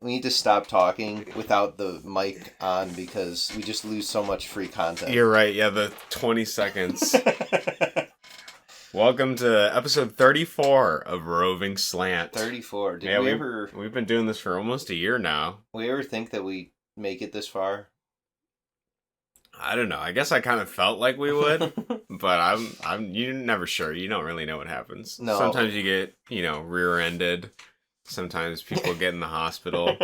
need to stop talking without the mic on because we just lose so much free content. You're right. Yeah, the 20 seconds. Welcome to episode 34 of Roving Slant. 34. We've been doing this for almost a year now. We ever think that we make it this far? I don't know. I guess I kind of felt like we would, but you're never sure. You don't really know what happens. No. Sometimes you get, rear-ended. Sometimes people get in the hospital.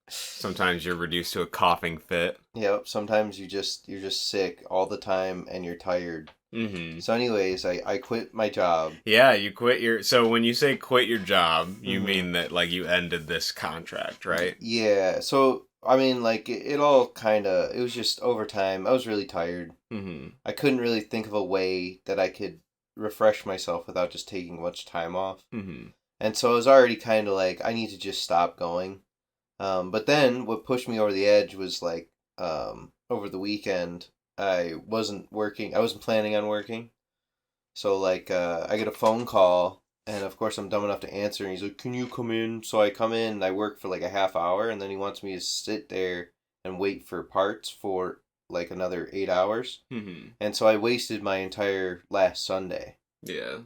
Sometimes you're reduced to a coughing fit. Yep. Sometimes you're just sick all the time and you're tired. Mm-hmm. So anyways, I quit my job. Yeah, you quit so when you say quit your job, you mean that like you ended this contract, right? Yeah. So I mean, like it all it was just overtime. I was really tired. Mm-hmm. I couldn't really think of a way that I could refresh myself without just taking much time off. Mm-hmm. And so I was already kind of like, I need to just stop going. But then what pushed me over the edge was like, over the weekend, I wasn't working. I wasn't planning on working. So like, I get a phone call and of course I'm dumb enough to answer. And he's like, can you come in? So I come in and I work for like a half hour and then he wants me to sit there and wait for parts for like another 8 hours. Mm-hmm. And so I wasted my entire last Sunday. Yeah.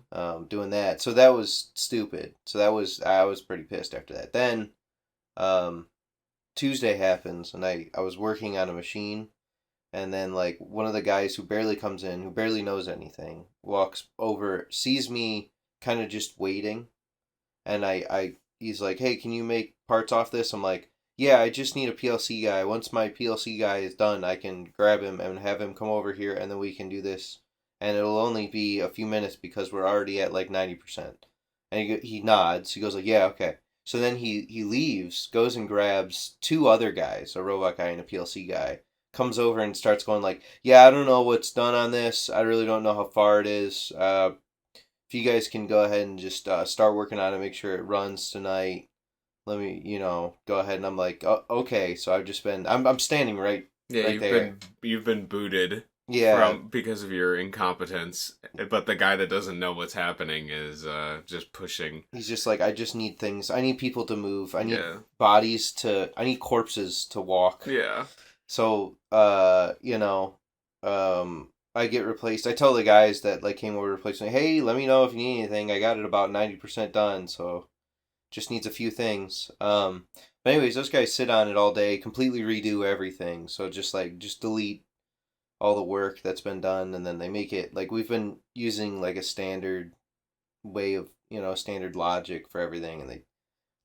Doing that. So that was stupid. So I was pretty pissed after that. Then, Tuesday happens and I was working on a machine and then like one of the guys who barely comes in, who barely knows anything, walks over, sees me kind of just waiting. And he's like, hey, can you make parts off this? I'm like, yeah, I just need a PLC guy. Once my PLC guy is done, I can grab him and have him come over here and then we can do this. And it'll only be a few minutes because we're already at like 90%. And he nods. He goes like, yeah, okay. So then he leaves, goes and grabs two other guys, a robot guy and a PLC guy, comes over and starts going like, yeah, I don't know what's done on this. I really don't know how far it is. If you guys can go ahead and just start working on it, make sure it runs tonight. Let me, go ahead. And I'm like, oh, okay. So I've just been, I'm standing right there. You've been booted. Yeah. Because of your incompetence, but the guy that doesn't know what's happening is just pushing. He's just like, I just need things. I need people to move. I need bodies I need corpses to walk. Yeah. So, I get replaced. I tell the guys that like came over to replace me, hey, let me know if you need anything. I got it about 90% done, so just needs a few things. But anyways, those guys sit on it all day, completely redo everything. So just delete all the work that's been done and then they make it like we've been using like a standard way of standard logic for everything and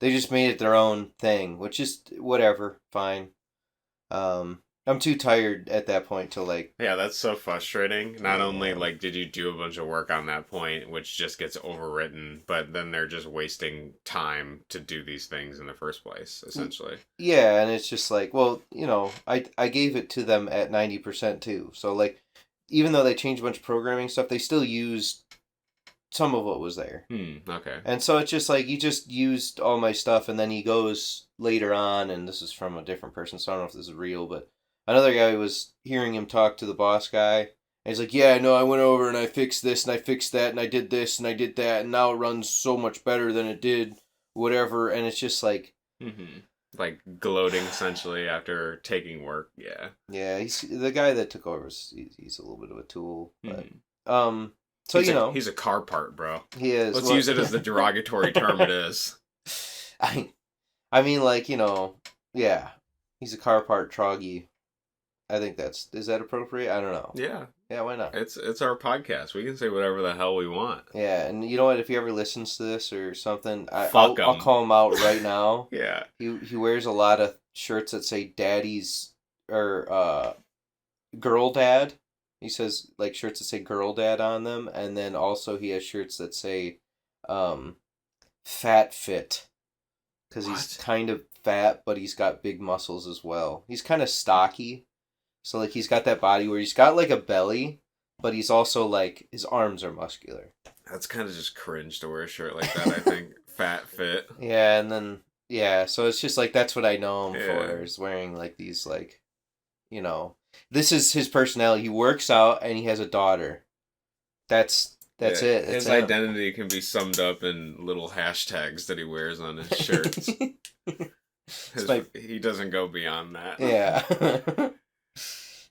they just made it their own thing, which is whatever, fine. I'm too tired at that point to like... Yeah, that's so frustrating. Not only like did you do a bunch of work on that point, which just gets overwritten, but then they're just wasting time to do these things in the first place, essentially. Yeah, and it's just like, well, I gave it to them at 90% too. So like, even though they changed a bunch of programming stuff, they still used some of what was there. Okay. And so it's just like, he just used all my stuff and then he goes later on, and this is from a different person, so I don't know if this is real, but another guy was hearing him talk to the boss guy, and he's like, yeah, no, I went over and I fixed this and I fixed that and I did this and I did that and now it runs so much better than it did, whatever, and it's just like... Mm-hmm. Like gloating, essentially, after taking work, yeah. Yeah, he's the guy that took over, he's a little bit of a tool, but... Mm-hmm. So, he's a car part, bro. He is. Let's use it as the derogatory term it is. I mean, like, yeah, he's a car part troggy. I think is that appropriate? I don't know. Yeah. Yeah, why not? It's our podcast. We can say whatever the hell we want. Yeah, and you know what? If he ever listens to this or something, I'll call him out right now. Yeah. He wears a lot of shirts that say daddy's or girl dad. He says like shirts that say girl dad on them, and then also he has shirts that say fat fit. Because he's kind of fat, but he's got big muscles as well. He's kind of stocky. So, like, he's got that body where he's got, like, a belly, but he's also, like, his arms are muscular. That's kind of just cringe to wear a shirt like that, I think. Fat fit. Yeah, and then, yeah, so it's just, like, that's what I know him for, is wearing, like, these, like, this is his personality. He works out, and he has a daughter. That's it. His identity can be summed up in little hashtags that he wears on his shirts. He doesn't go beyond that. Yeah.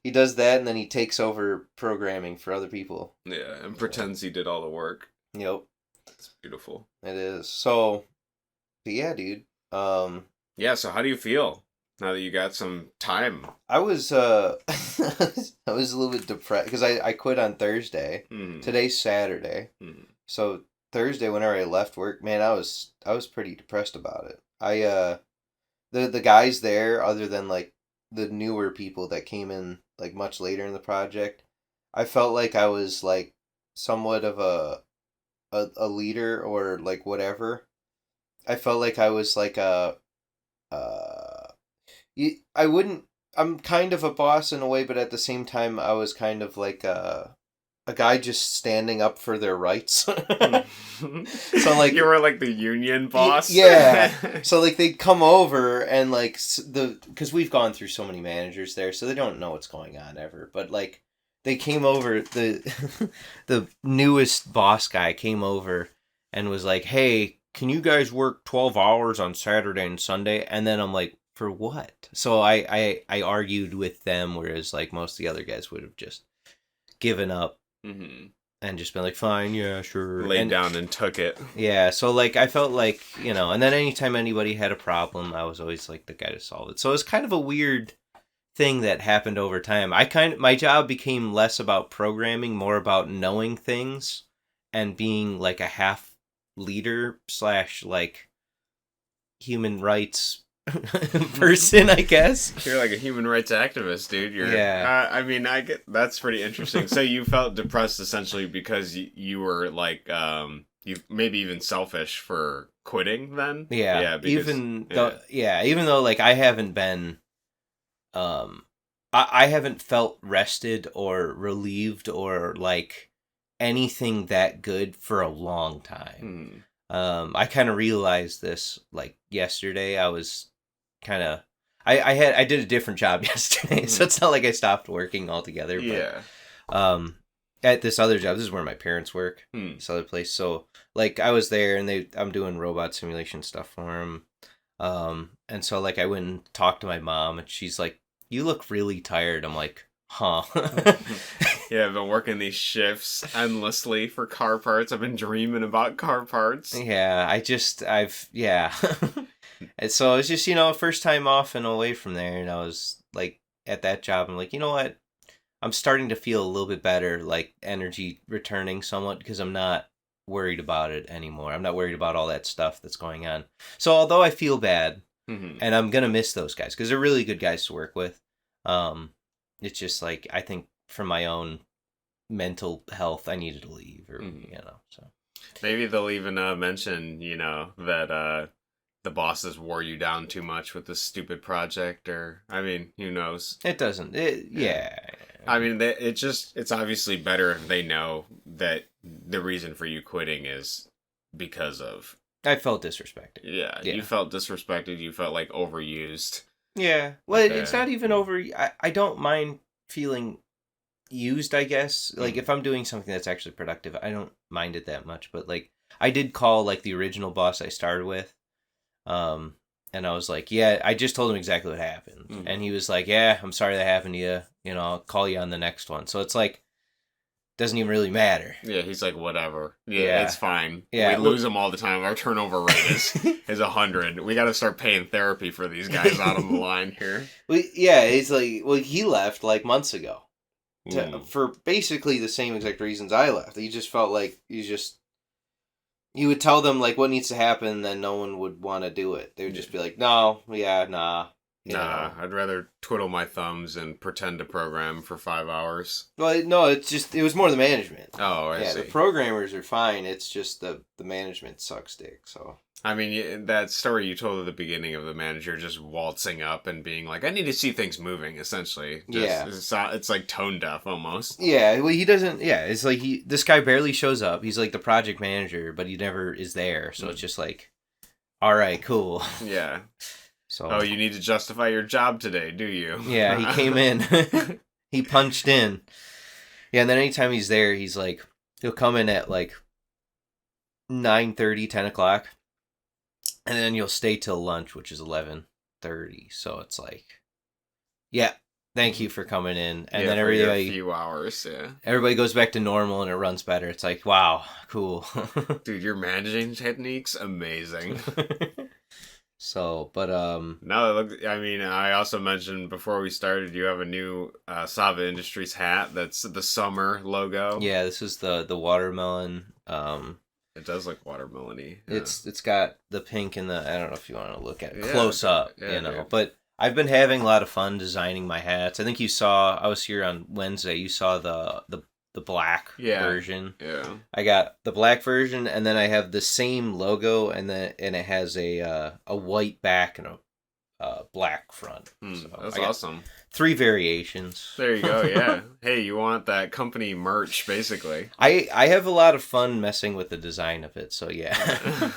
He does that, and then he takes over programming for other people. Yeah, and pretends he did all the work. Yep. It's beautiful. It is. So, but yeah, dude. Yeah, so how do you feel now that you got some time? I was I was a little bit depressed because I quit on Thursday. Mm. Today's Saturday. Mm. So Thursday, whenever I left work, man, I was pretty depressed about it. The guys there, other than like the newer people that came in like much later in the project, I felt like I was like somewhat of a leader or like whatever. I felt like I was like I wouldn't. I'm kind of a boss in a way, but at the same time, I was kind of like a guy just standing up for their rights. So like you were like the union boss. Yeah. So like they'd come over and like because we've gone through so many managers there, so they don't know what's going on ever. But like they came over, the newest boss guy came over and was like, "Hey, can you guys work 12 hours on Saturday and Sunday?" And then I'm like, "For what?" So I argued with them, whereas like most of the other guys would have just given up. Mm-hmm. And just been like, fine, yeah, sure. Laid down and took it. Yeah, so like I felt like, and then anytime anybody had a problem, I was always like the guy to solve it. So it was kind of a weird thing that happened over time. My job became less about programming, more about knowing things and being like a half leader / like human rights person, I guess. You're like a human rights activist, dude. Yeah. I mean, I get that's pretty interesting. So you felt depressed essentially because you were like, you maybe even selfish for quitting then. Yeah. Yeah. Because, even though like I haven't been, I haven't felt rested or relieved or like anything that good for a long time. I kind of realized this like yesterday. I was kind of I did a different job yesterday, so it's not like I stopped working altogether. Yeah. But at this other job, this is where my parents work. This other place, so like I was there, and I'm doing robot simulation stuff for them. And so like I went and talked to my mom, and she's like, "You look really tired." I'm like, "Huh." Yeah, I've been working these shifts endlessly for car parts. I've been dreaming about car parts. Yeah, yeah. And so it's just, first time off and away from there, and I was like at that job, I'm like, you know what? I'm starting to feel a little bit better, like energy returning somewhat, because I'm not worried about it anymore. I'm not worried about all that stuff that's going on. So although I feel bad, and I'm going to miss those guys, because they're really good guys to work with, it's just like, I think for my own mental health, I needed to leave, or, so. Maybe they'll even mention, that the bosses wore you down too much with this stupid project, or, I mean, who knows? It doesn't. Yeah. I mean, it's obviously better if they know that the reason for you quitting is because of... I felt disrespected. Yeah, you felt disrespected. You felt like overused. Yeah. Well, it's not even over... I don't mind feeling used, I guess. Like, if I'm doing something that's actually productive, I don't mind it that much. But, like, I did call, like, the original boss I started with. And I was like, yeah, I just told him exactly what happened. And he was like, yeah, I'm sorry that happened to you. I'll call you on the next one. So it's like, doesn't even really matter. Yeah, he's like, whatever. Yeah, it's fine. Yeah, we lose them all the time. Our turnover rate is 100. We got to start paying therapy for these guys out on the line here. Well, yeah, it's like, he left like months ago for basically the same exact reasons I left. He just felt like you would tell them like what needs to happen, then no one would want to do it. They would just be like, no, yeah, nah. Nah, I'd rather twiddle my thumbs and pretend to program for 5 hours. Well, no, it was more the management. Oh, I see. The programmers are fine. It's just the management sucks dick, so. I mean, that story you told at the beginning of the manager just waltzing up and being like, I need to see things moving, essentially. It's like tone deaf, almost. Yeah, well, he doesn't, it's like this guy barely shows up. He's like the project manager, but he never is there, so it's just like, all right, cool. Yeah. So. Oh, you need to justify your job today, do you? Yeah, he came in. He punched in. Yeah, and then anytime he's there, he's like, he'll come in at like 9:30, 10 o'clock. And then you'll stay till lunch, which is 11. 30. So it's like, yeah, thank you for coming in. And then for your everybody, few hours, yeah. everybody goes back to normal and it runs better. It's like, wow, cool. Dude, your managing technique's amazing. So, but No, look, I mean, I also mentioned before we started, you have a new Sava Industries hat. That's the summer logo. yeah, this is the watermelon. It does look watermelony. Yeah. It's got the pink and the, I don't know if you want to look at it Yeah, close up, yeah, you know. dude. But I've been having a lot of fun designing my hats. I think you saw, I was here on Wednesday. You saw the black version. Yeah. I got the black version, and then I have the same logo, and it has a white back and a black front. So That's I got awesome. 3 variations. There you go. Yeah. Hey, you want that company merch, basically. I have a lot of fun messing with the design of it. So yeah.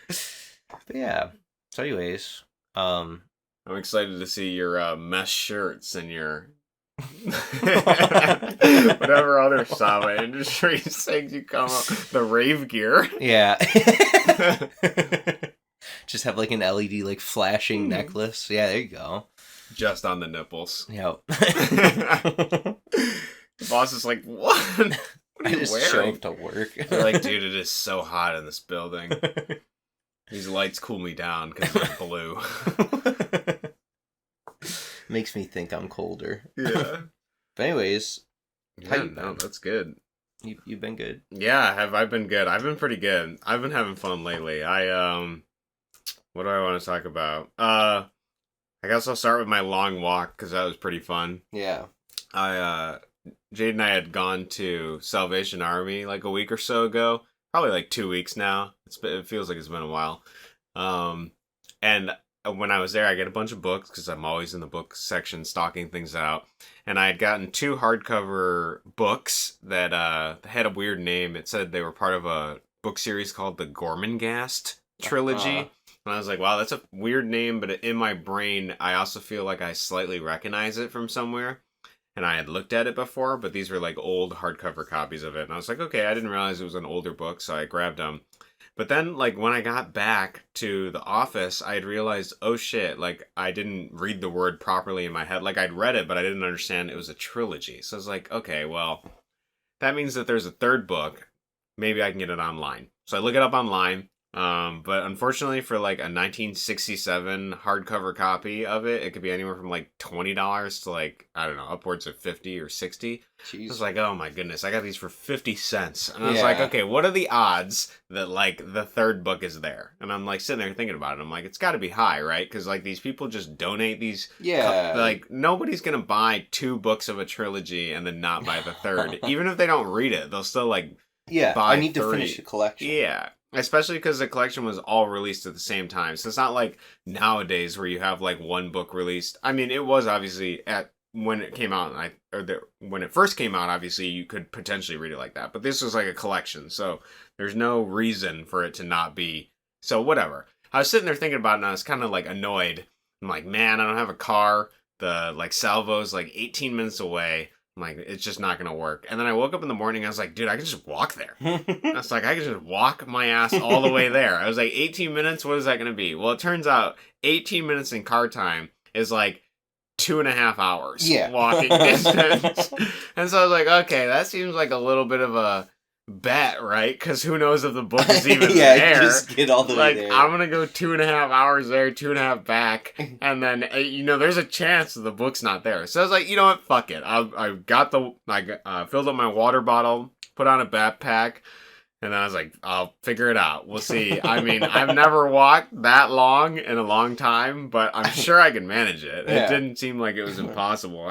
But yeah. So anyways, I'm excited to see your mesh shirts and your whatever other Sava Industries things you come up. The rave gear. yeah. Just have like an LED like flashing necklace. Yeah, there you go. Just on the nipples. Yep. The boss is like, what? What are I you just show wearing? up to work. They're like, dude, it is so hot in this building. These lights cool me down because they're blue. Makes me think I'm colder. Yeah. But anyways, how Yeah, you no, been? that's good. You've been good. Yeah, have I been good? I've been pretty good. I've been having fun lately. What do I want to talk about? I guess I'll start with my long walk because that was pretty fun. Yeah. Jade and I had gone to Salvation Army like a week or so ago. Probably like 2 weeks now. It feels like it's been a while. And when I was there, I get a bunch of books because I'm always in the book section stocking things out. And I had gotten 2 hardcover books that had a weird name. It said they were part of a book series called the Gormenghast trilogy. And I was like, wow, that's a weird name, but in my brain, I also feel like I slightly recognize it from somewhere. And I had looked at it before, but these were like old hardcover copies of it. And I was like, okay, I didn't realize it was an older book, so I grabbed them. But then, like, when I got back to the office, I had realized, oh shit, like, I didn't read the word properly in my head. Like, I'd read it, but I didn't understand it was a trilogy. So I was like, okay, well, that means that there's a 3rd book. Maybe I can get it online. So I look it up online. But unfortunately for like a 1967 hardcover copy of it, it could be anywhere from like $20 to like, I don't know, upwards of 50 or 60. Jeez. I was like, oh my goodness, I got these for 50 cents. And I was like, okay, what are the odds that like the 3rd book is there? And I'm like sitting there thinking about it. I'm like, it's got to be high, right? Because like these people just donate these. Yeah. Like nobody's going to buy 2 books of a trilogy and then not buy the 3rd. Even if they don't read it, they'll still like buy I need 3. to finish the collection. Yeah. Especially because the collection was all released at the same time. So it's not like nowadays where you have like 1 book released. I mean, it was obviously when it came out, when it first came out, obviously you could potentially read it like that. But this was like a collection. So there's no reason for it to not be. So whatever. I was sitting there thinking about it and I was kind of like annoyed. I'm like, man, I don't have a car. The like salvo's like 18 minutes away. I'm like, it's just not going to work. And then I woke up in the morning, I was like, dude, I can just walk there. I was like, I can just walk my ass all the way there. I was like, 18 minutes? What is that going to be? Well, it turns out 18 minutes in car time is like 2.5 hours walking distance. And so I was like, okay, that seems like a little bit of a bet, right? Because who knows if the book is even there. Just get all the way there. I'm gonna go 2.5 hours there, 2.5 back, and then there's a chance that the book's not there. So I was like, you know what, fuck it. I filled up my water bottle, put on a backpack, and then I was like, I'll figure it out. We'll see. I mean, I've never walked that long in a long time, but I'm sure I can manage it. It didn't seem like it was impossible.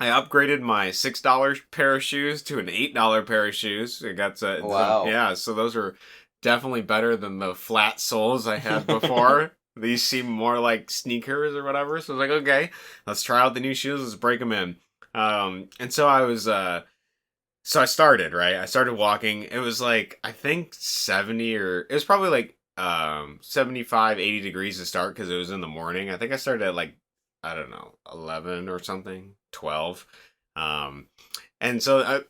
I upgraded my $6 pair of shoes to an $8 pair of shoes. I got wow. So those are definitely better than the flat soles I had before. These seem more like sneakers or whatever. So I was like, okay, let's try out the new shoes. Let's break them in. And so I was, so I started, right? I started walking. It was like, I think 70 or it was probably like 75, 80 degrees to start because it was in the morning. I think I started at like, I don't know, 11 or something, 12. And so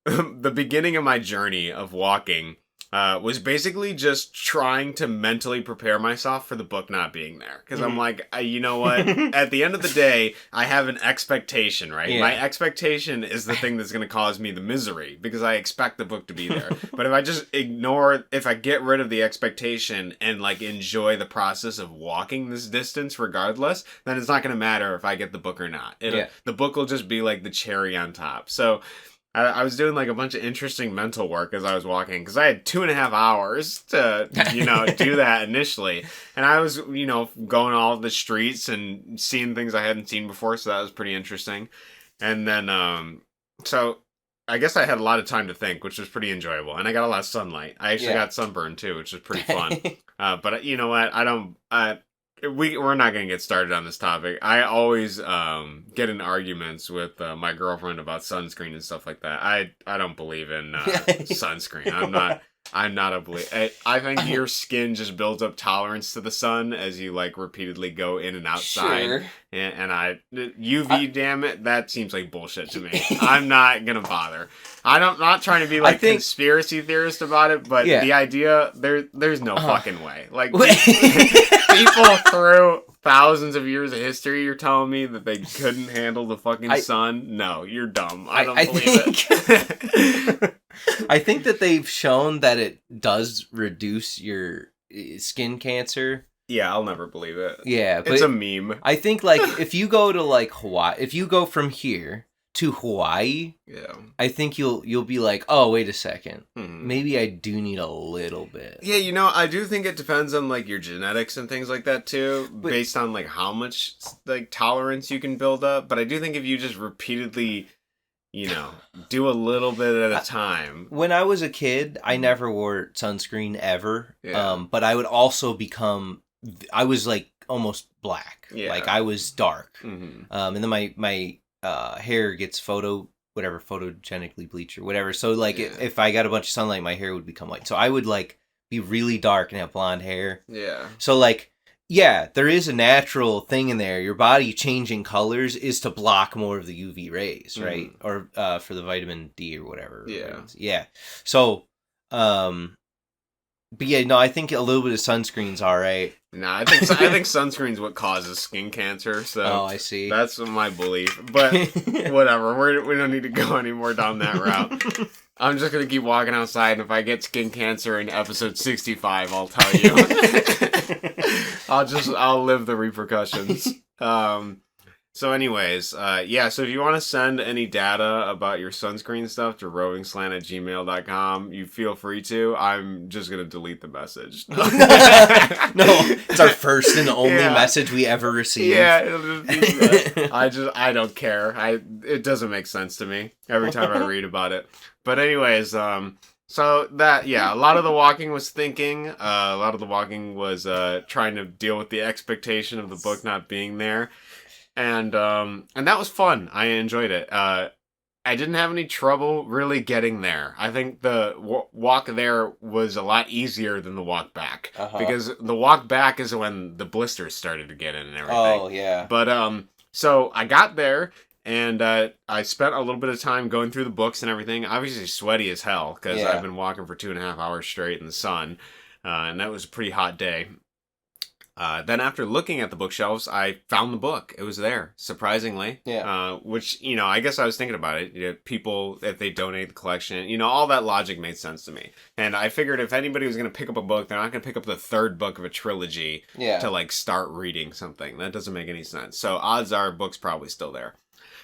the beginning of my journey of walking was basically just trying to mentally prepare myself for the book not being there. Because I'm like, you know what? At the end of the day, I have an expectation, right? Yeah. My expectation is the thing that's going to cause me the misery because I expect the book to be there. But if I just if I get rid of the expectation and like enjoy the process of walking this distance regardless, then it's not going to matter if I get the book or not. The book will just be like the cherry on top. So I was doing like a bunch of interesting mental work as I was walking because I had 2.5 hours to, do that initially. And I was, going all the streets and seeing things I hadn't seen before. So that was pretty interesting. And then, so I guess I had a lot of time to think, which was pretty enjoyable. And I got a lot of sunlight. I actually got sunburned too, which was pretty fun. But you know what? We're not going to get started on this topic. I always get in arguments with my girlfriend about sunscreen and stuff like that. I don't believe in sunscreen. I'm not a believer. I think your skin just builds up tolerance to the sun as you like repeatedly go in and outside. Sure. And UV, damn it, that seems like bullshit to me. I'm not gonna bother. I'm not trying to be like conspiracy theorist about it, but the idea there's no fucking way. Like people through thousands of years of history, you're telling me that they couldn't handle the fucking sun? No, you're dumb. I don't believe it. I think that they've shown that it does reduce your skin cancer. Yeah, I'll never believe it. Yeah, but it's a meme. I think like if you go to like Hawaii, if you go from here to Hawaii, I think you'll be like, oh, wait a second, maybe I do need a little bit. Yeah, I do think it depends on like your genetics and things like that too, based on like how much like tolerance you can build up. But I do think if you just repeatedly, do a little bit at a time. When I was a kid, I never wore sunscreen ever. But I would also I was like almost black. Like I was dark. And then my hair gets photogenically bleached or whatever. So like if I got a bunch of sunlight, my hair would become white. So I would like be really dark and have blonde hair. Yeah. So like, yeah, there is a natural thing in there. Your body changing colors is to block more of the UV rays, right? Or for the vitamin D or whatever. Yeah. Yeah. So, but yeah, no, I think a little bit of sunscreen's all right. No, I think sunscreen's what causes skin cancer. So I see. That's my belief. But whatever, we don't need to go any more down that route. I'm just gonna keep walking outside, and if I get skin cancer in episode 65, I'll tell you. I'll live the repercussions. So anyways, so if you want to send any data about your sunscreen stuff to rovingslant@gmail.com, you feel free to. I'm just going to delete the message. No, it's our first and only message we ever received. Yeah, it'll just be that. I don't care. It doesn't make sense to me every time I read about it. But anyways, so that, a lot of the walking was thinking. A lot of the walking was trying to deal with the expectation of the book not being there. And that was fun. I enjoyed it. I didn't have any trouble really getting there. I think the walk there was a lot easier than the walk back. Because the walk back is when the blisters started to get in and everything. Oh, yeah. But, so I got there, and I spent a little bit of time going through the books and everything. Obviously sweaty as hell, because I've been walking for 2.5 hours straight in the sun. And that was a pretty hot day. Then after looking at the bookshelves, I found the book. It was there, surprisingly. Yeah. Which, I guess I was thinking about it. People, if they donate the collection, all that logic made sense to me. And I figured if anybody was going to pick up a book, they're not going to pick up the third book of a trilogy to, like, start reading something. That doesn't make any sense. So odds are book's probably still there.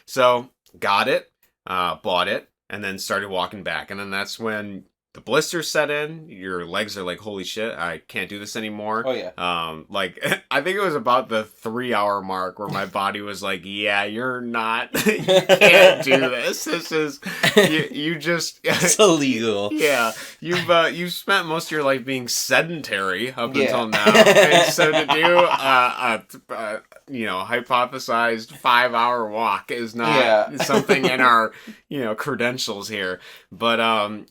So, got it, bought it, and then started walking back. And then that's when the blisters set in. Your legs are like, holy shit, I can't do this anymore. Oh, yeah. I think it was about the 3-hour mark where my body was like, yeah, you're not, you can't do this. This is, you just. It's illegal. Yeah. You've spent most of your life being sedentary up until now. And so to do hypothesized 5-hour walk is not something in our, credentials here. But, I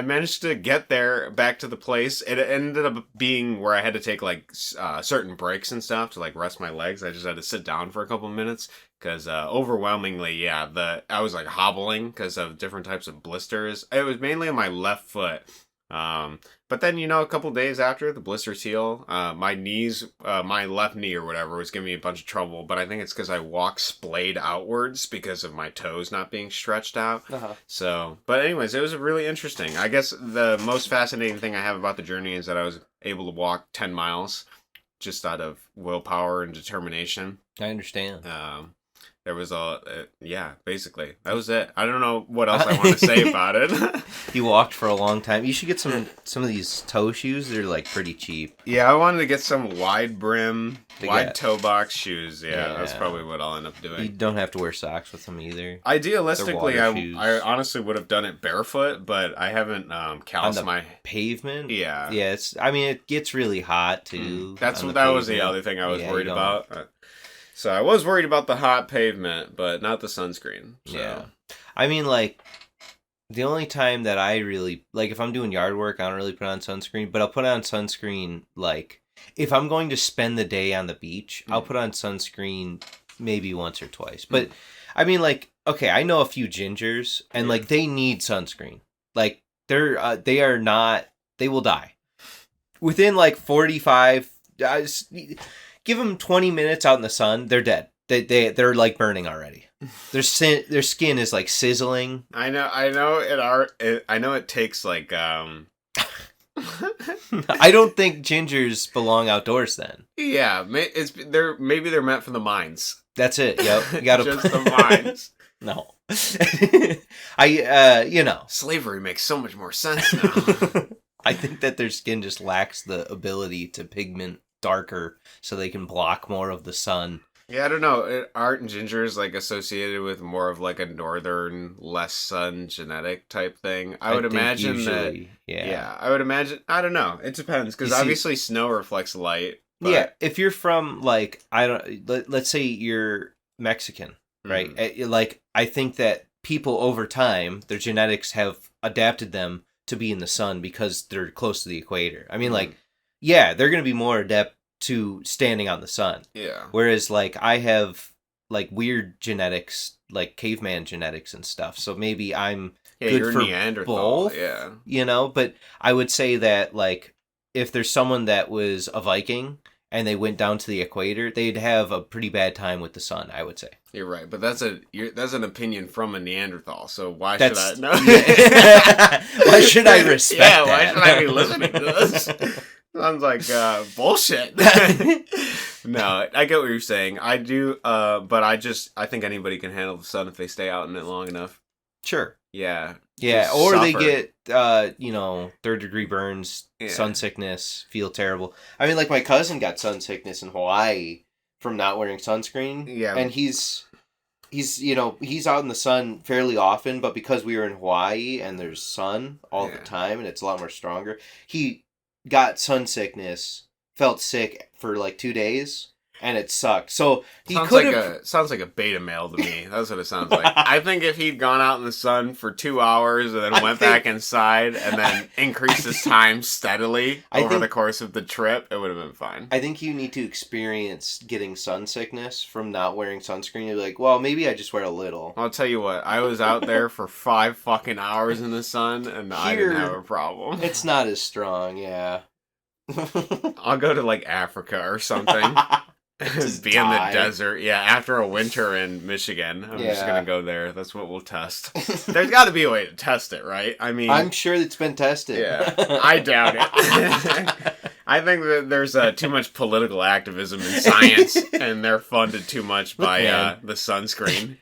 managed to get there back to the place. It ended up being where I had to take like certain breaks and stuff to like rest my legs. I just had to sit down for a couple of minutes because overwhelmingly, I was like hobbling because of different types of blisters. It was mainly on my left foot. But then, a couple days after the blisters heal, my knees, my left knee or whatever was giving me a bunch of trouble. But I think it's because I walk splayed outwards because of my toes not being stretched out. Uh-huh. So, but anyways, it was really interesting. I guess the most fascinating thing I have about the journey is that I was able to walk 10 miles just out of willpower and determination. I understand. There was basically. That was it. I don't know what else I want to say about it. You walked for a long time. You should get some of these toe shoes. They're like pretty cheap. Yeah, I wanted to get some wide brim, wide toe box shoes. Yeah, that's probably what I'll end up doing. You don't have to wear socks with them either. Idealistically, I honestly would have done it barefoot, but I haven't calloused my pavement. Yeah. Yeah, it gets really hot too. That was the other thing I was worried about. So I was worried about the hot pavement, but not the sunscreen. So. Yeah. I mean, like, the only time that I really, like, if I'm doing yard work, I don't really put on sunscreen, but I'll put on sunscreen, like, if I'm going to spend the day on the beach, I'll put on sunscreen maybe once or twice. But, I mean, like, okay, I know a few gingers, and, like, they need sunscreen. Like, they will die. Within, like, 45... give them 20 minutes out in the sun, they're dead. They're like burning already. Their skin is like sizzling. I know it takes like I don't think gingers belong outdoors then. Yeah, maybe they're meant for the mines. That's it. Yep. You got to just the mines. No. Slavery makes so much more sense now. I think that their skin just lacks the ability to pigment darker so they can block more of the sun. Yeah, I don't know. Aren't gingers like associated with more of like a northern, less sun genetic type thing? I would imagine usually, that. Yeah, I would imagine. I don't know. It depends because obviously snow reflects light. But... Yeah, if you're from like let's say you're Mexican, right? Mm-hmm. Like I think that people over time, their genetics have adapted them to be in the sun because they're close to the equator. I mean, like. Yeah, they're going to be more adept to standing out in the sun. Yeah. Whereas, like, I have, like, weird genetics, like caveman genetics and stuff. So maybe I'm good for Neanderthal, both, But I would say that, like, if there's someone that was a Viking and they went down to the equator, they'd have a pretty bad time with the sun, I would say. You're right, but that's an opinion from a Neanderthal, so why should I... No. Why should I respect that? Why should I be listening to this? Sounds like bullshit. No, I get what you're saying. I do, but I think anybody can handle the sun if they stay out in it long enough. Sure. Yeah. Yeah, or they get, third-degree burns, sun sickness, feel terrible. I mean, like, my cousin got sun sickness in Hawaii from not wearing sunscreen. Yeah. And he's out in the sun fairly often, but because we were in Hawaii and there's sun all the time and it's a lot more stronger, he got sun sickness, felt sick for like 2 days, and it sucked. So he sounds like a beta male to me. That's what it sounds like. I think if he'd gone out in the sun for 2 hours and then went back inside and then increased his time steadily over the course of the trip, it would have been fine. I think you need to experience getting sun sickness from not wearing sunscreen. You're like, well, maybe I just wear a little. I'll tell you what, I was out there for 5 fucking hours in the sun and I didn't have a problem. It's not as strong, yeah. I'll go to like Africa or something. Just be in the desert. Yeah, after a winter in Michigan. I'm just going to go there. That's what we'll test. There's got to be a way to test it, right? I mean... I'm sure it's been tested. Yeah, I doubt it. I think that there's too much political activism in science, and they're funded too much by the sunscreen.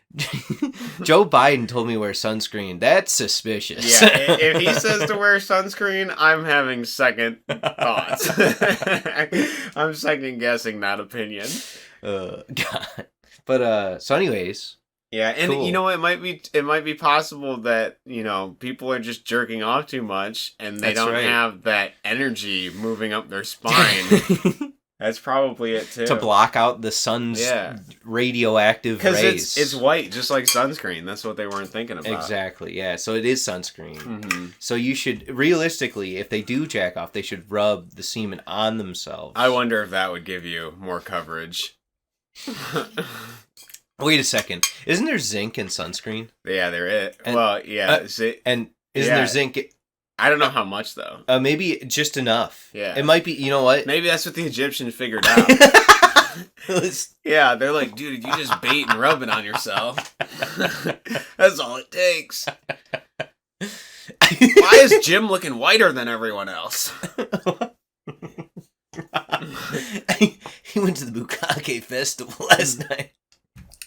Joe Biden told me to wear sunscreen. That's suspicious. Yeah, if he says to wear sunscreen, I'm having second thoughts. I'm second guessing that opinion. God. But so anyways. Yeah, and cool. You know, it might be possible that, people are just jerking off too much and they don't have that energy moving up their spine. That's probably it too. To block out the sun's radioactive rays. Because it's white, just like sunscreen. That's what they weren't thinking about. Exactly, yeah. So it is sunscreen. Mm-hmm. So you should, realistically, if they do jack off, they should rub the semen on themselves. I wonder if that would give you more coverage. Wait a second. Isn't there zinc in sunscreen? Yeah, there is. Well, yeah. And isn't there zinc... I don't know how much though. Maybe just enough. Yeah. It might be. You know what? Maybe that's what the Egyptians figured out. Yeah, they're like, dude, you just bait and rub it on yourself. That's all it takes. Why is Jim looking whiter than everyone else? He went to the Bukake festival last night.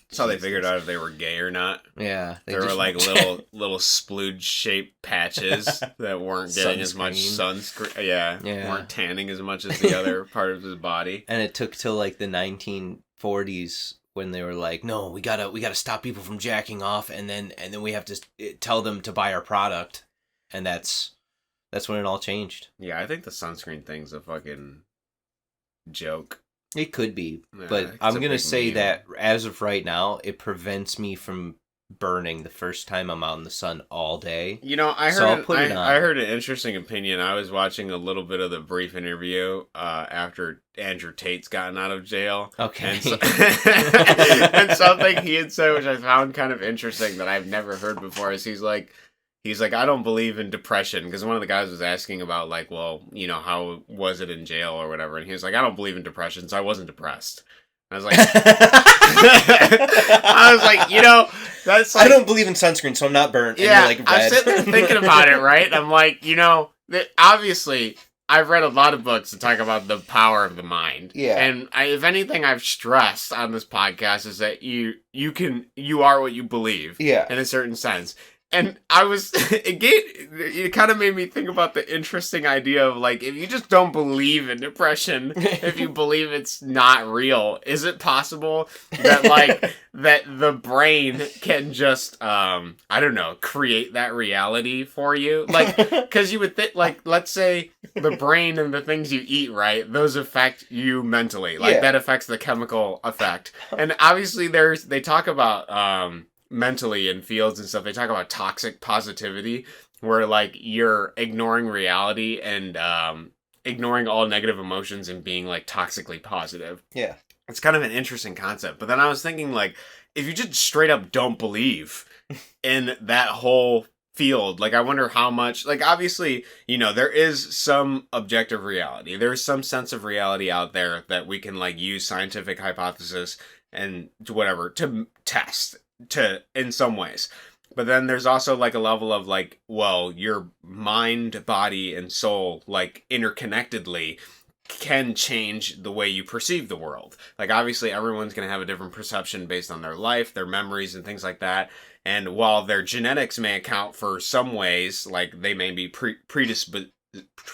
That's how they figured out if they were gay or not. Yeah. There were like little splooge-shaped patches that weren't getting as much sunscreen. Yeah, weren't tanning as much as the other part of his body. And it took till like the 1940s when they were like, no, we gotta stop people from jacking off, and then we have to tell them to buy our product, and that's when it all changed. Yeah, I think the sunscreen thing's a fucking joke. It could be, but I'm going to say that as of right now, it prevents me from burning the first time I'm out in the sun all day. You know, I heard an interesting opinion. I was watching a little bit of the brief interview after Andrew Tate's gotten out of jail. Okay. And something he had said, which I found kind of interesting that I've never heard before, is he's like, I don't believe in depression, because one of the guys was asking about, like, well, you know, how was it in jail or whatever, and he was like, I don't believe in depression, so I wasn't depressed. And I was like, you know, that's like, I don't believe in sunscreen, so I'm not burnt. Yeah, and you're like, I'm sitting there thinking about it, right? I'm like, you know, obviously, I've read a lot of books that talk about the power of the mind. Yeah. And if anything I've stressed on this podcast is that you are what you believe. Yeah. In a certain sense. And it kind of made me think about the interesting idea of, like, if you just don't believe in depression, if you believe it's not real, is it possible that, like, that the brain can just, I don't know, create that reality for you? Like, because you would think, like, let's say the brain and the things you eat, right, those affect you mentally. Like, that affects the chemical effect. And obviously they talk about, mentally in fields and stuff, they talk about toxic positivity, where like you're ignoring reality and ignoring all negative emotions and being like toxically positive. Yeah. It's kind of an interesting concept. But then I was thinking, like, if you just straight up don't believe in that whole field, like, I wonder how much, like, obviously, you know, there is some objective reality. There's some sense of reality out there that we can, like, use scientific hypothesis and whatever to test in some ways. But then there's also like a level of like, well, your mind, body, and soul, like, interconnectedly can change the way you perceive the world. Like, obviously everyone's going to have a different perception based on their life, their memories, and things like that. And while their genetics may account for some ways, like they may be predisposed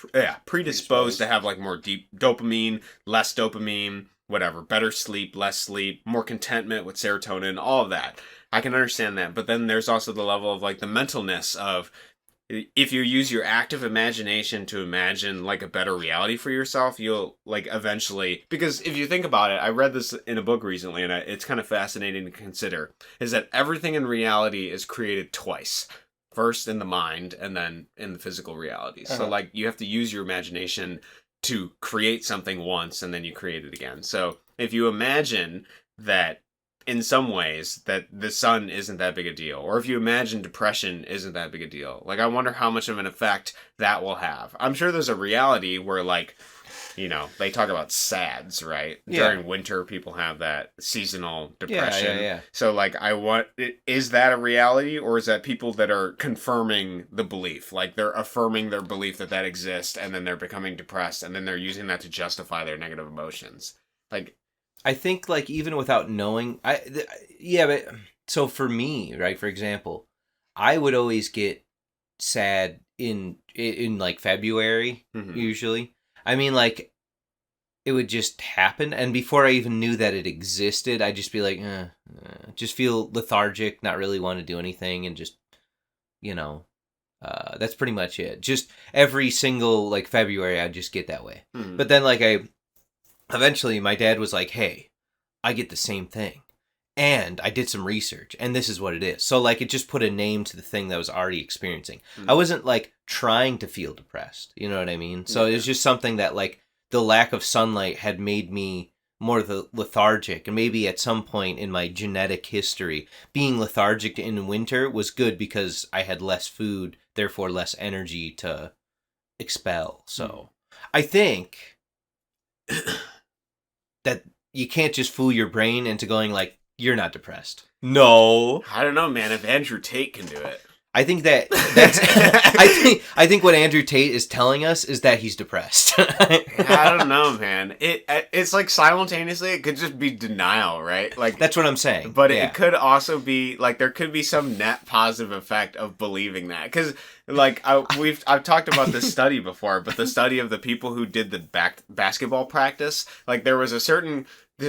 to have like more deep dopamine, less dopamine, whatever, better sleep, less sleep, more contentment with serotonin, all of that. I can understand that. But then there's also the level of like the mentalness of, if you use your active imagination to imagine like a better reality for yourself, you'll like eventually, because if you think about it, I read this in a book recently and it's kind of fascinating to consider, is that everything in reality is created twice. First in the mind and then in the physical reality. So like you have to use your imagination to create something once and then you create it again. So if you imagine that in some ways that the sun isn't that big a deal, or if you imagine depression isn't that big a deal, like I wonder how much of an effect that will have. I'm sure there's a reality where, like, you know, they talk about SADS, right? Yeah. During winter, people have that seasonal depression. Yeah. So, like, is that a reality, or is that people that are confirming the belief? Like, they're affirming their belief that exists, and then they're becoming depressed, and then they're using that to justify their negative emotions. Like, I think, like, even without knowing, but so for me, right, for example, I would always get sad in like February, usually. I mean, like, it would just happen, and before I even knew that it existed, I'd just be like, just feel lethargic, not really want to do anything, and just, you know, that's pretty much it. Just every single, like, February, I'd just get that way. But then, like, eventually, my dad was like, hey, I get the same thing. And I did some research, and this is what it is. So, like, it just put a name to the thing that I was already experiencing. I wasn't, like, trying to feel depressed. You know what I mean? So it was just something that, like, the lack of sunlight had made me more lethargic, and maybe at some point in my genetic history, being lethargic in winter was good because I had less food, therefore less energy to expel. So I think that you can't just fool your brain into going like, you're not depressed. No. I don't know, man. If Andrew Tate can do it. I think that's I think what Andrew Tate is telling us is that he's depressed. I don't know, man. It's like simultaneously it could just be denial, right? Like that's what I'm saying. But it could also be like there could be some net positive effect of believing that, because like I've talked about this study before, but the study of the people who did the basketball practice, like there was a certain.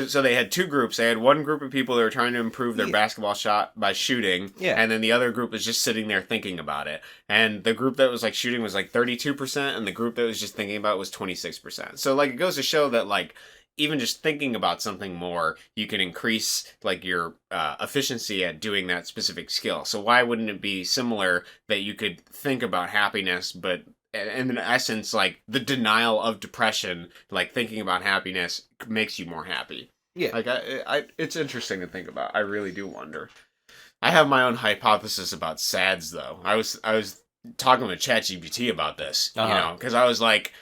So they had two groups. They had one group of people that were trying to improve their basketball shot by shooting. Yeah. And then the other group was just sitting there thinking about it. And the group that was like shooting was like 32%, and the group that was just thinking about it was 26%. So like it goes to show that like even just thinking about something more, you can increase like your efficiency at doing that specific skill. So why wouldn't it be similar that you could think about happiness, but and in essence, like the denial of depression, like thinking about happiness makes you more happy. Yeah. Like I it's interesting to think about. I really do wonder. I have my own hypothesis about SADS though. I was talking with ChatGPT about this, you know, because I was like,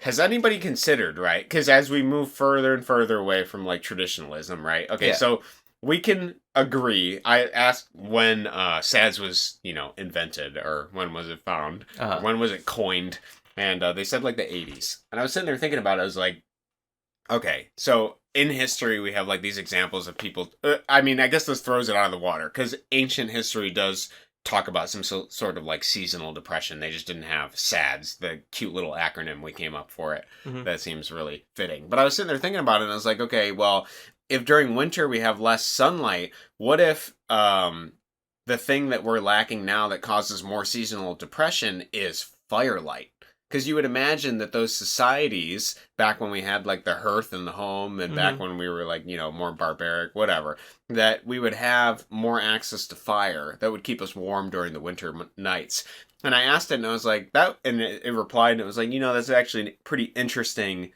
has anybody considered, right? Because as we move further and further away from like traditionalism, right? Okay, so we can agree. I asked when SADS was, you know, invented, or when was it found, or when was it coined, and they said like the 80s. And I was sitting there thinking about it. I was like, okay, so in history we have like these examples of people. I mean, I guess this throws it out of the water because ancient history does talk about some sort of like seasonal depression. They just didn't have SADS, the cute little acronym we came up for it. That seems really fitting. But I was sitting there thinking about it, and I was like, okay, well, if during winter we have less sunlight, what if the thing that we're lacking now that causes more seasonal depression is firelight? Because you would imagine that those societies, back when we had like the hearth in the home, and back when we were like, you know, more barbaric, whatever, that we would have more access to fire that would keep us warm during the winter nights. And I asked it, and I was like, that, and it replied, and it was like, you know, that's actually a pretty interesting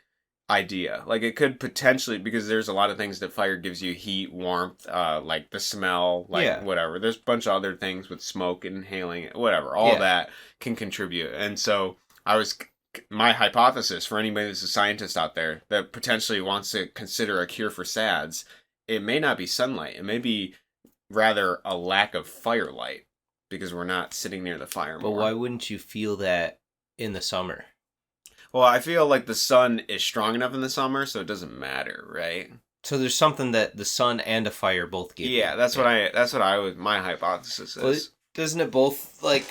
idea. Like it could potentially, because there's a lot of things that fire gives you: heat, warmth, like the smell, like whatever. There's a bunch of other things with smoke, inhaling, whatever. All that can contribute. And so my hypothesis for anybody that's a scientist out there that potentially wants to consider a cure for SADS, it may not be sunlight. It may be rather a lack of firelight because we're not sitting near the fire more. But why wouldn't you feel that in the summer? Well, I feel like the sun is strong enough in the summer, so it doesn't matter, right? So there's something that the sun and a fire both give. Yeah, that's what I was. My hypothesis is. Well, doesn't it both like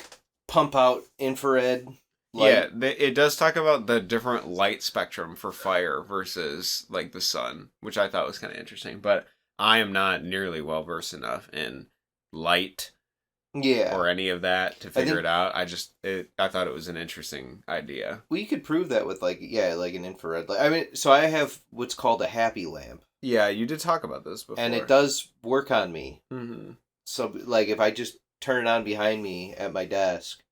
pump out infrared light? Yeah, it does talk about the different light spectrum for fire versus like the sun, which I thought was kind of interesting. But I am not nearly well versed enough in light. Or any of that to figure it out. I thought it was an interesting idea. Well, you could prove that with like an infrared light. I mean, so I have what's called a happy lamp. Yeah, you did talk about this before. And it does work on me. So like if I just turn it on behind me at my desk,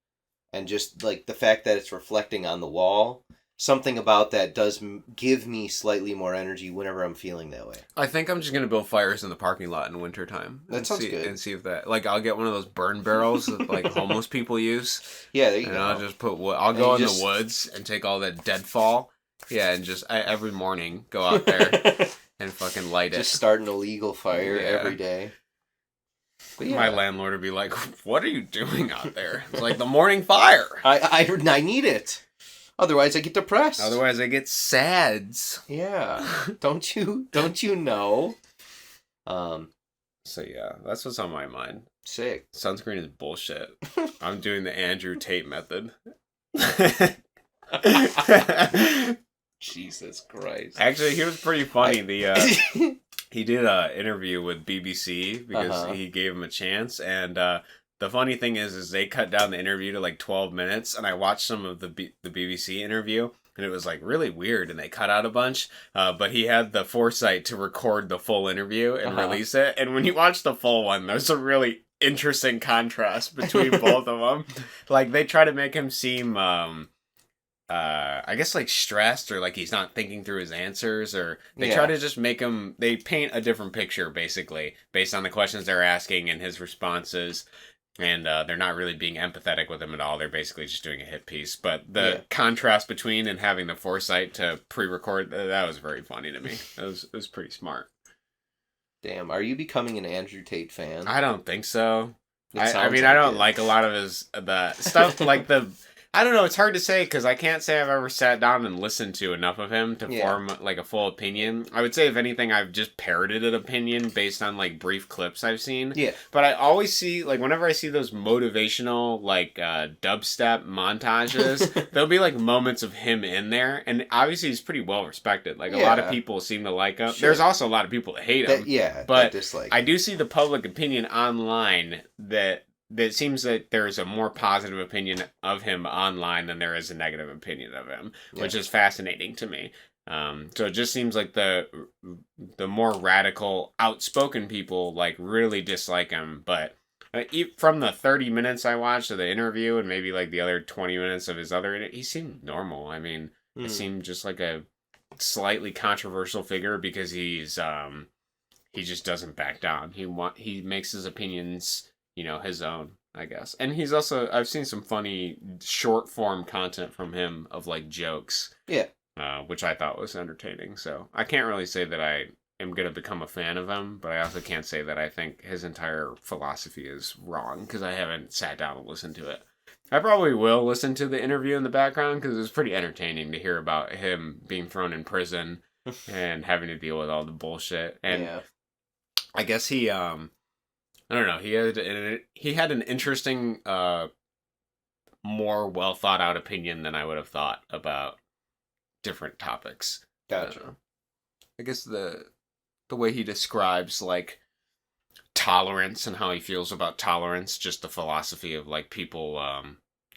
and just like the fact that it's reflecting on the wall, something about that does give me slightly more energy whenever I'm feeling that way. I think I'm just going to build fires in the parking lot in wintertime. That sounds good. And see if that... Like, I'll get one of those burn barrels that, like, homeless people use. Yeah, there you go. And I'll just put wood... I'll go in the woods and take all that deadfall. Yeah, and just... every morning, go out there and fucking light it. Just start an illegal fire every day. But my landlord would be like, what are you doing out there? It's like, the morning fire. I need it. Otherwise, I get depressed. Otherwise, I get SADS. Yeah, don't you know? So yeah, that's what's on my mind. Sick. Sunscreen is bullshit. I'm doing the Andrew Tate method. Jesus Christ. Actually, he was pretty funny. He did an interview with BBC because he gave him a chance, and the funny thing is they cut down the interview to like 12 minutes, and I watched some of the BBC interview, and it was like really weird, and they cut out a bunch, but he had the foresight to record the full interview and release it, and when you watch the full one, there's a really interesting contrast between both of them. Like, they try to make him seem I guess like stressed or like he's not thinking through his answers, or they Yeah. try to just make him, they paint a different picture basically based on the questions they're asking and his responses. And they're not really being empathetic with him at all. They're basically just doing a hit piece. But the contrast between and having the foresight to pre-record, that was very funny to me. It was pretty smart. Damn, are you becoming an Andrew Tate fan? I don't think so. I mean, Sounds I don't it. like a lot of his the stuff like the. I don't know. It's hard to say because I can't say I've ever sat down and listened to enough of him to form like a full opinion. I would say, if anything, I've just parroted an opinion based on like brief clips I've seen. Yeah. But I always see, like, whenever I see those motivational like dubstep montages, there'll be like moments of him in there, and obviously he's pretty well respected. Like a lot of people seem to like him. Sure. There's also a lot of people that hate him. But dislike. I do see the public opinion online that seems that there's a more positive opinion of him online than there is a negative opinion of him, which is fascinating to me. So it just seems like the more radical, outspoken people like really dislike him. But from the 30 minutes I watched of the interview and maybe like the other 20 minutes of his other, he seemed normal. I mean, it seemed just like a slightly controversial figure because he's he just doesn't back down. He makes his opinions, you know, his own, I guess. And he's also, I've seen some funny short form content from him of like jokes. Yeah. Which I thought was entertaining. So I can't really say that I am going to become a fan of him, but I also can't say that I think his entire philosophy is wrong because I haven't sat down and listened to it. I probably will listen to the interview in the background because it was pretty entertaining to hear about him being thrown in prison and having to deal with all the bullshit. And I guess he, I don't know. He had an interesting, more well thought out opinion than I would have thought about different topics. Gotcha. I guess the way he describes like tolerance and how he feels about tolerance, just the philosophy of like people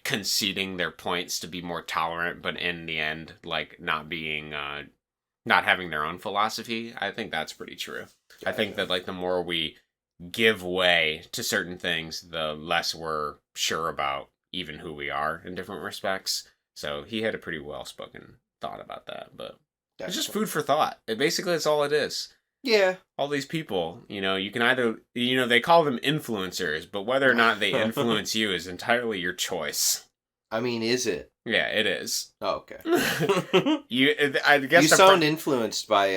conceding their points to be more tolerant, but in the end, like not being not having their own philosophy. I think that's pretty true. Gotcha. I think that like the more we give way to certain things, the less we're sure about even who we are in different respects. So he had a pretty well-spoken thought about that, but it's just food for thought. That's all it is. Yeah. All these people, you know, you can either, you know, they call them influencers, but whether or not they influence you is entirely your choice. I mean, is it? Yeah, it is. Oh, okay. I guess you sound influenced by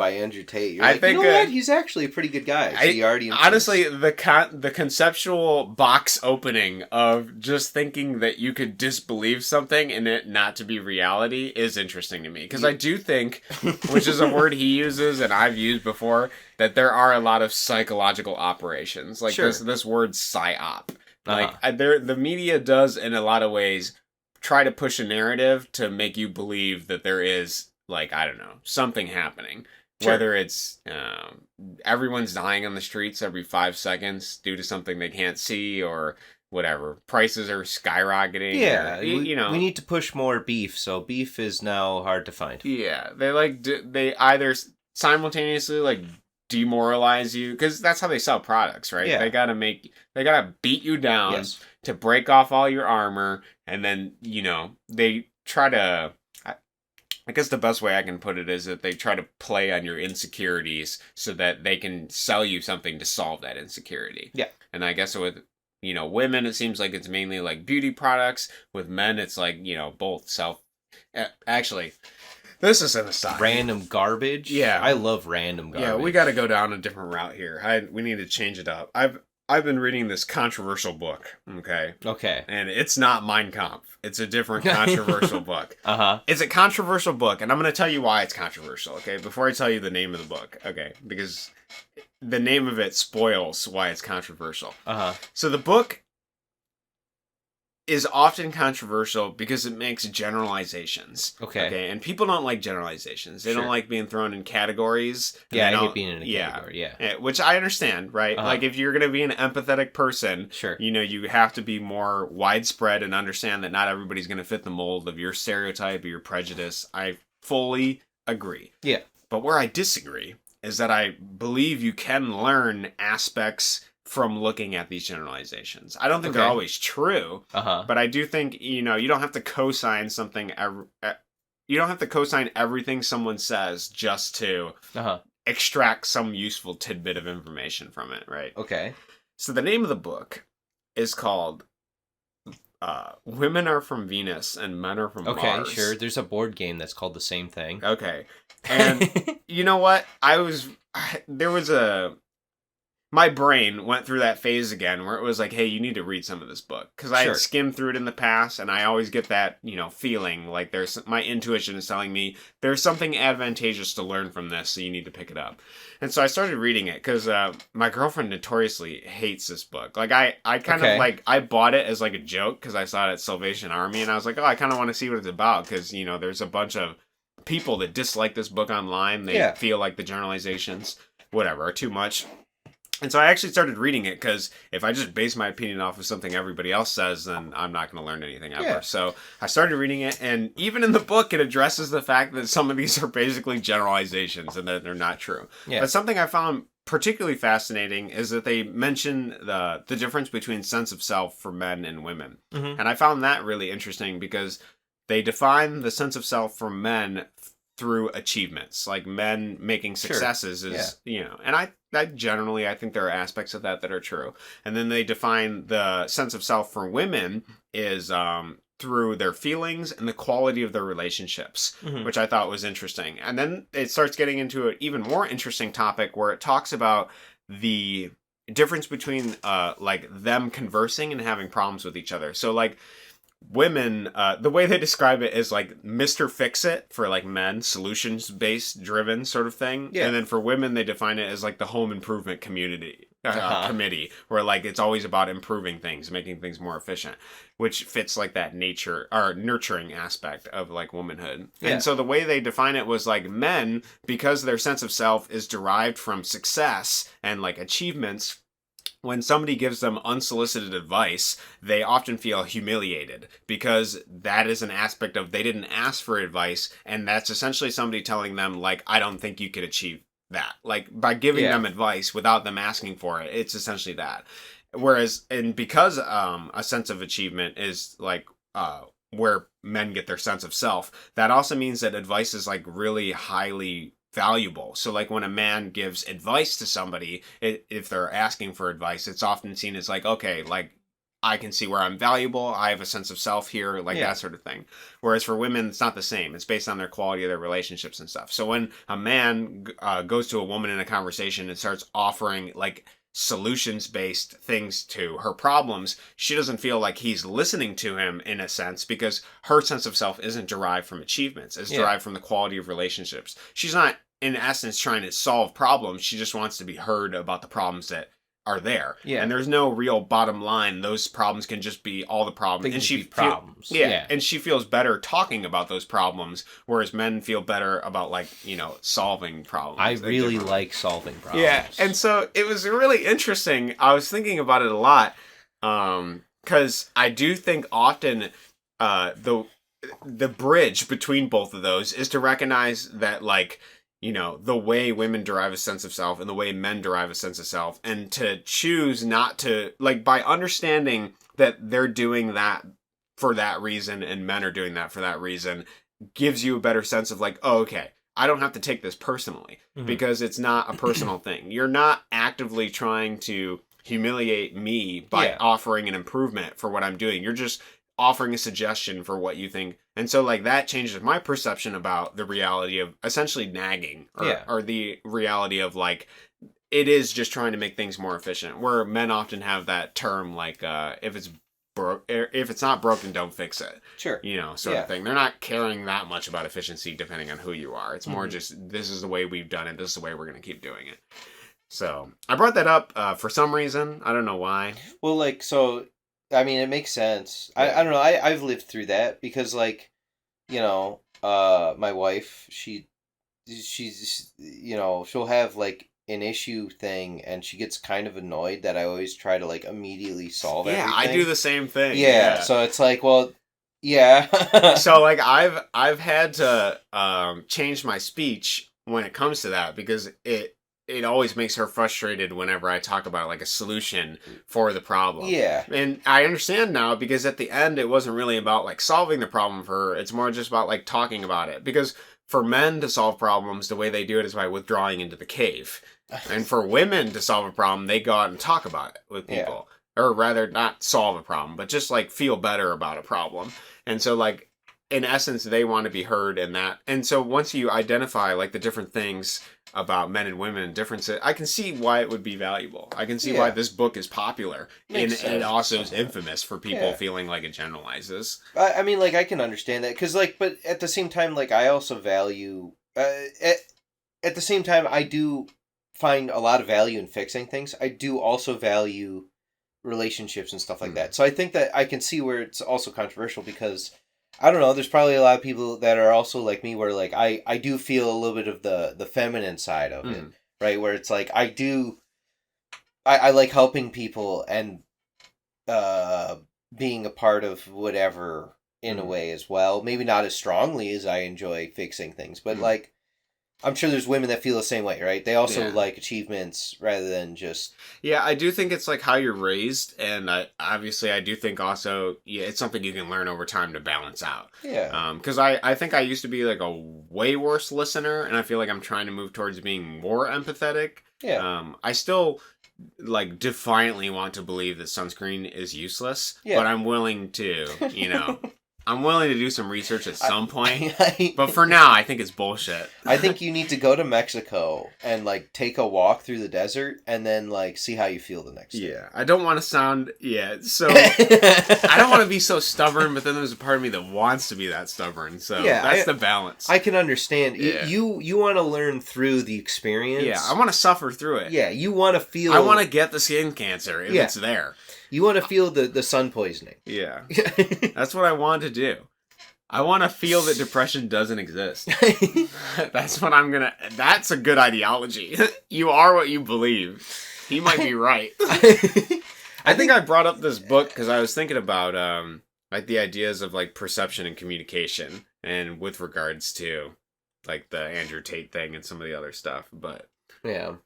Andrew Tate. You're I like, think, you know what? He's actually a pretty good guy. So he already honestly, the conceptual box opening of just thinking that you could disbelieve something and it not to be reality is interesting to me. Because I do think, which is a word he uses and I've used before, that there are a lot of psychological operations. Like this word psyop. Like the media does in a lot of ways try to push a narrative to make you believe that there is, like, I don't know, something happening. Sure. Whether it's everyone's dying on the streets every 5 seconds due to something they can't see or whatever. Prices are skyrocketing. Yeah, or, you know. We need to push more beef, so beef is now hard to find. Yeah, they either simultaneously, like, demoralize you, because that's how they sell products, right? Yeah. They gotta beat you down to break off all your armor, and then, you know, they try to, I guess the best way I can put it is that they try to play on your insecurities so that they can sell you something to solve that insecurity. Yeah. And I guess with, you know, women, it seems like it's mainly like beauty products. With men, it's like, you know, both actually, this is an aside. Random garbage? Yeah. I love random garbage. Yeah, we got to go down a different route here. We need to change it up. I've been reading this controversial book, okay? Okay. And it's not Mein Kampf. It's a different controversial book. Uh-huh. It's a controversial book, and I'm going to tell you why it's controversial, okay? Before I tell you the name of the book, okay? Because the name of it spoils why it's controversial. Uh-huh. So the book is often controversial because it makes generalizations. Okay. And people don't like generalizations. They don't like being thrown in categories. Yeah, I hate being in a category, yeah. Which I understand, right? Uh-huh. Like, if you're going to be an empathetic person, you know, you have to be more widespread and understand that not everybody's going to fit the mold of your stereotype or your prejudice. I fully agree. Yeah. But where I disagree is that I believe you can learn aspects from looking at these generalizations. I don't think they're Okay. always true, but I do think, you don't have to co-sign something. You don't have to co-sign everything someone says just to extract some useful tidbit of information from it, right? Okay. So the name of the book is called Women Are From Venus and Men Are From Mars. Okay, sure. There's a board game that's called the same thing. Okay. And you know what? My brain went through that phase again where it was like, hey, you need to read some of this book. Because I had skimmed through it in the past, and I always get that, feeling like my intuition is telling me there's something advantageous to learn from this, so you need to pick it up. And so I started reading it because my girlfriend notoriously hates this book. Like, I kind of I bought it as like a joke because I saw it at Salvation Army, and I was like, oh, I kind of want to see what it's about because, there's a bunch of people that dislike this book online. They feel like the generalizations, whatever, are too much. And so I actually started reading it because if I just base my opinion off of something everybody else says, then I'm not going to learn anything ever. Yeah. So I started reading it, and even in the book, it addresses the fact that some of these are basically generalizations and that they're not true. Yeah. But something I found particularly fascinating is that they mention the difference between sense of self for men and women. Mm-hmm. And I found that really interesting because they define the sense of self for men through achievements, like men making successes and I generally, I think there are aspects of that are true. And then they define the sense of self for women is through their feelings and the quality of their relationships, which I thought was interesting. And then it starts getting into an even more interesting topic where it talks about the difference between them conversing and having problems with each other. So like women, the way they describe it is like Mr. Fix-It for like men, solutions-based driven sort of thing. Yeah. And then for women, they define it as like the home improvement committee, where like it's always about improving things, making things more efficient, which fits like that nature or nurturing aspect of like womanhood. Yeah. And so the way they define it was like men, because their sense of self is derived from success and like achievements, when somebody gives them unsolicited advice, they often feel humiliated because that is an aspect of they didn't ask for advice, and that's essentially somebody telling them, like, I don't think you could achieve that. Like, by giving them advice without them asking for it, it's essentially that. Whereas, and because a sense of achievement is, like, where men get their sense of self, that also means that advice is, like, really highly valuable. So like when a man gives advice to somebody, if they're asking for advice, it's often seen as like, okay, like I can see where I'm valuable, I have a sense of self here, like that sort of thing. Whereas for women, it's not the same. It's based on their quality of their relationships and stuff. So when a man goes to a woman in a conversation and starts offering like solutions-based things to her problems, she doesn't feel like he's listening to him in a sense because her sense of self isn't derived from achievements. It's derived from the quality of relationships. She's not, in essence, trying to solve problems. She just wants to be heard about the problems that are there. Yeah. And there's no real bottom line. Those problems can just be all the problems. And she problems. And she feels better talking about those problems, whereas men feel better about like, solving problems. I really like solving problems. Yeah. And so it was really interesting. I was thinking about it a lot. Because I do think often the bridge between both of those is to recognize that like, the way women derive a sense of self and the way men derive a sense of self, and to choose not to, like, by understanding that they're doing that for that reason and men are doing that for that reason, gives you a better sense of like, oh, okay, I don't have to take this personally because it's not a personal thing. You're not actively trying to humiliate me by offering an improvement for what I'm doing. You're just offering a suggestion for what you think. And so like that changes my perception about the reality of essentially nagging or the reality of like it is just trying to make things more efficient, where men often have that term like if it's not broken, don't fix it. Sure. Sort of thing. They're not caring that much about efficiency depending on who you are. It's more just this is the way we've done it, this is the way we're going to keep doing it. So I brought that up for some reason. I don't know why. Well, like, so I mean, it makes sense. Yeah. I don't know. I've lived through that because, like, my wife, she's, she'll have, like, an issue thing, and she gets kind of annoyed that I always try to, like, immediately solve everything. Yeah, I do the same thing. Yeah, so it's like, well, yeah. So, like, I've had to change my speech when it comes to that because it it always makes her frustrated whenever I talk about like a solution for the problem. Yeah. And I understand now, because at the end it wasn't really about like solving the problem for her. It's more just about like talking about it. Because for men to solve problems, the way they do it is by withdrawing into the cave. And for women to solve a problem, they go out and talk about it with people. Or rather, not solve a problem, but just like feel better about a problem. And so like, in essence, they want to be heard in that. And so once you identify like the different things about men and women and differences, I can see why it would be valuable. I can see why this book is popular. And it also is infamous for people feeling like it generalizes. I mean, like, I can understand that. Because, like, but at the same time, like, I also value... at the same time, I do find a lot of value in fixing things. I do also value relationships and stuff like that. So I think that I can see where it's also controversial, because I don't know, there's probably a lot of people that are also like me, where like I do feel a little bit of the feminine side of it, right? Where it's like I like helping people and being a part of whatever in a way as well. Maybe not as strongly as I enjoy fixing things, but like I'm sure there's women that feel the same way, right? They also like achievements rather than just... Yeah, I do think it's like how you're raised, and obviously I do think also it's something you can learn over time to balance out. Yeah. Because I think I used to be like a way worse listener, and I feel like I'm trying to move towards being more empathetic. Yeah. I still like defiantly want to believe that sunscreen is useless, but I'm willing to, I'm willing to do some research at some point, but for now, I think it's bullshit. I think you need to go to Mexico and, like, take a walk through the desert and then, like, see how you feel the next day. Yeah, I don't want to sound, so, I don't want to be so stubborn, but then there's a part of me that wants to be that stubborn, so that's the balance. I can understand. Yeah. You want to learn through the experience. Yeah, I want to suffer through it. Yeah, you want to feel... I want to get the skin cancer if it's there. You want to feel the sun poisoning. Yeah. That's what I want to do. I want to feel that depression doesn't exist. That's what I'm going to... That's a good ideology. You are what you believe. He might be right. I think I brought up this book because I was thinking about like the ideas of like perception and communication, and with regards to like the Andrew Tate thing and some of the other stuff. But yeah,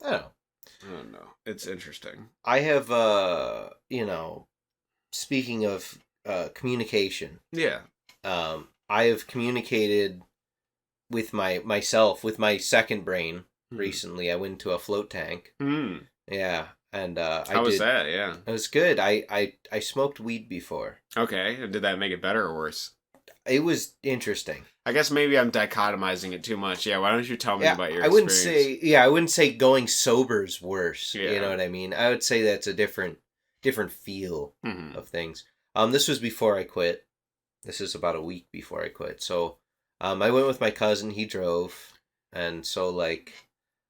I don't know. It's interesting. I have, speaking of communication. Yeah. I have communicated with myself, with my second brain recently. I went to a float tank. Yeah. And how was that? Yeah. It was good. I smoked weed before. Okay. Did that make it better or worse? It was interesting. I guess maybe I'm dichotomizing it too much. Yeah, why don't you tell me about your experience? I wouldn't say going sober's worse. Yeah. You know what I mean? I would say that's a different feel of things. This was before I quit. This is about a week before I quit. So, I went with my cousin. He drove, and so like,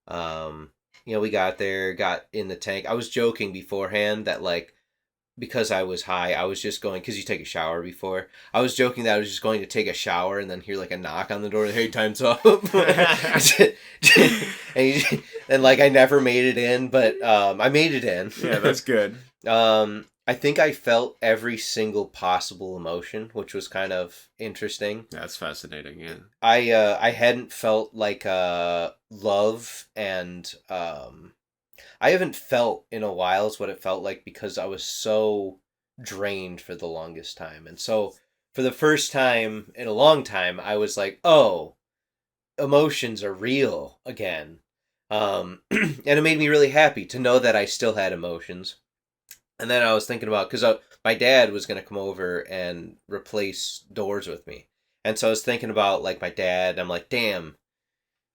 we got there, got in the tank. I was joking beforehand that like, because I was high, I was just going, because you take a shower before. I was joking that I was just going to take a shower and then hear like a knock on the door. Hey, time's up. and like I never made it in, but I made it in. Yeah, that's good. I think I felt every single possible emotion, which was kind of interesting. That's fascinating, yeah. I hadn't felt like love, and I haven't felt in a while is what it felt like, because I was so drained for the longest time. And so for the first time in a long time, I was like, oh, emotions are real again. And it made me really happy to know that I still had emotions. And then I was thinking about, because my dad was going to come over and replace doors with me. And so I was thinking about like my dad. I'm like, damn,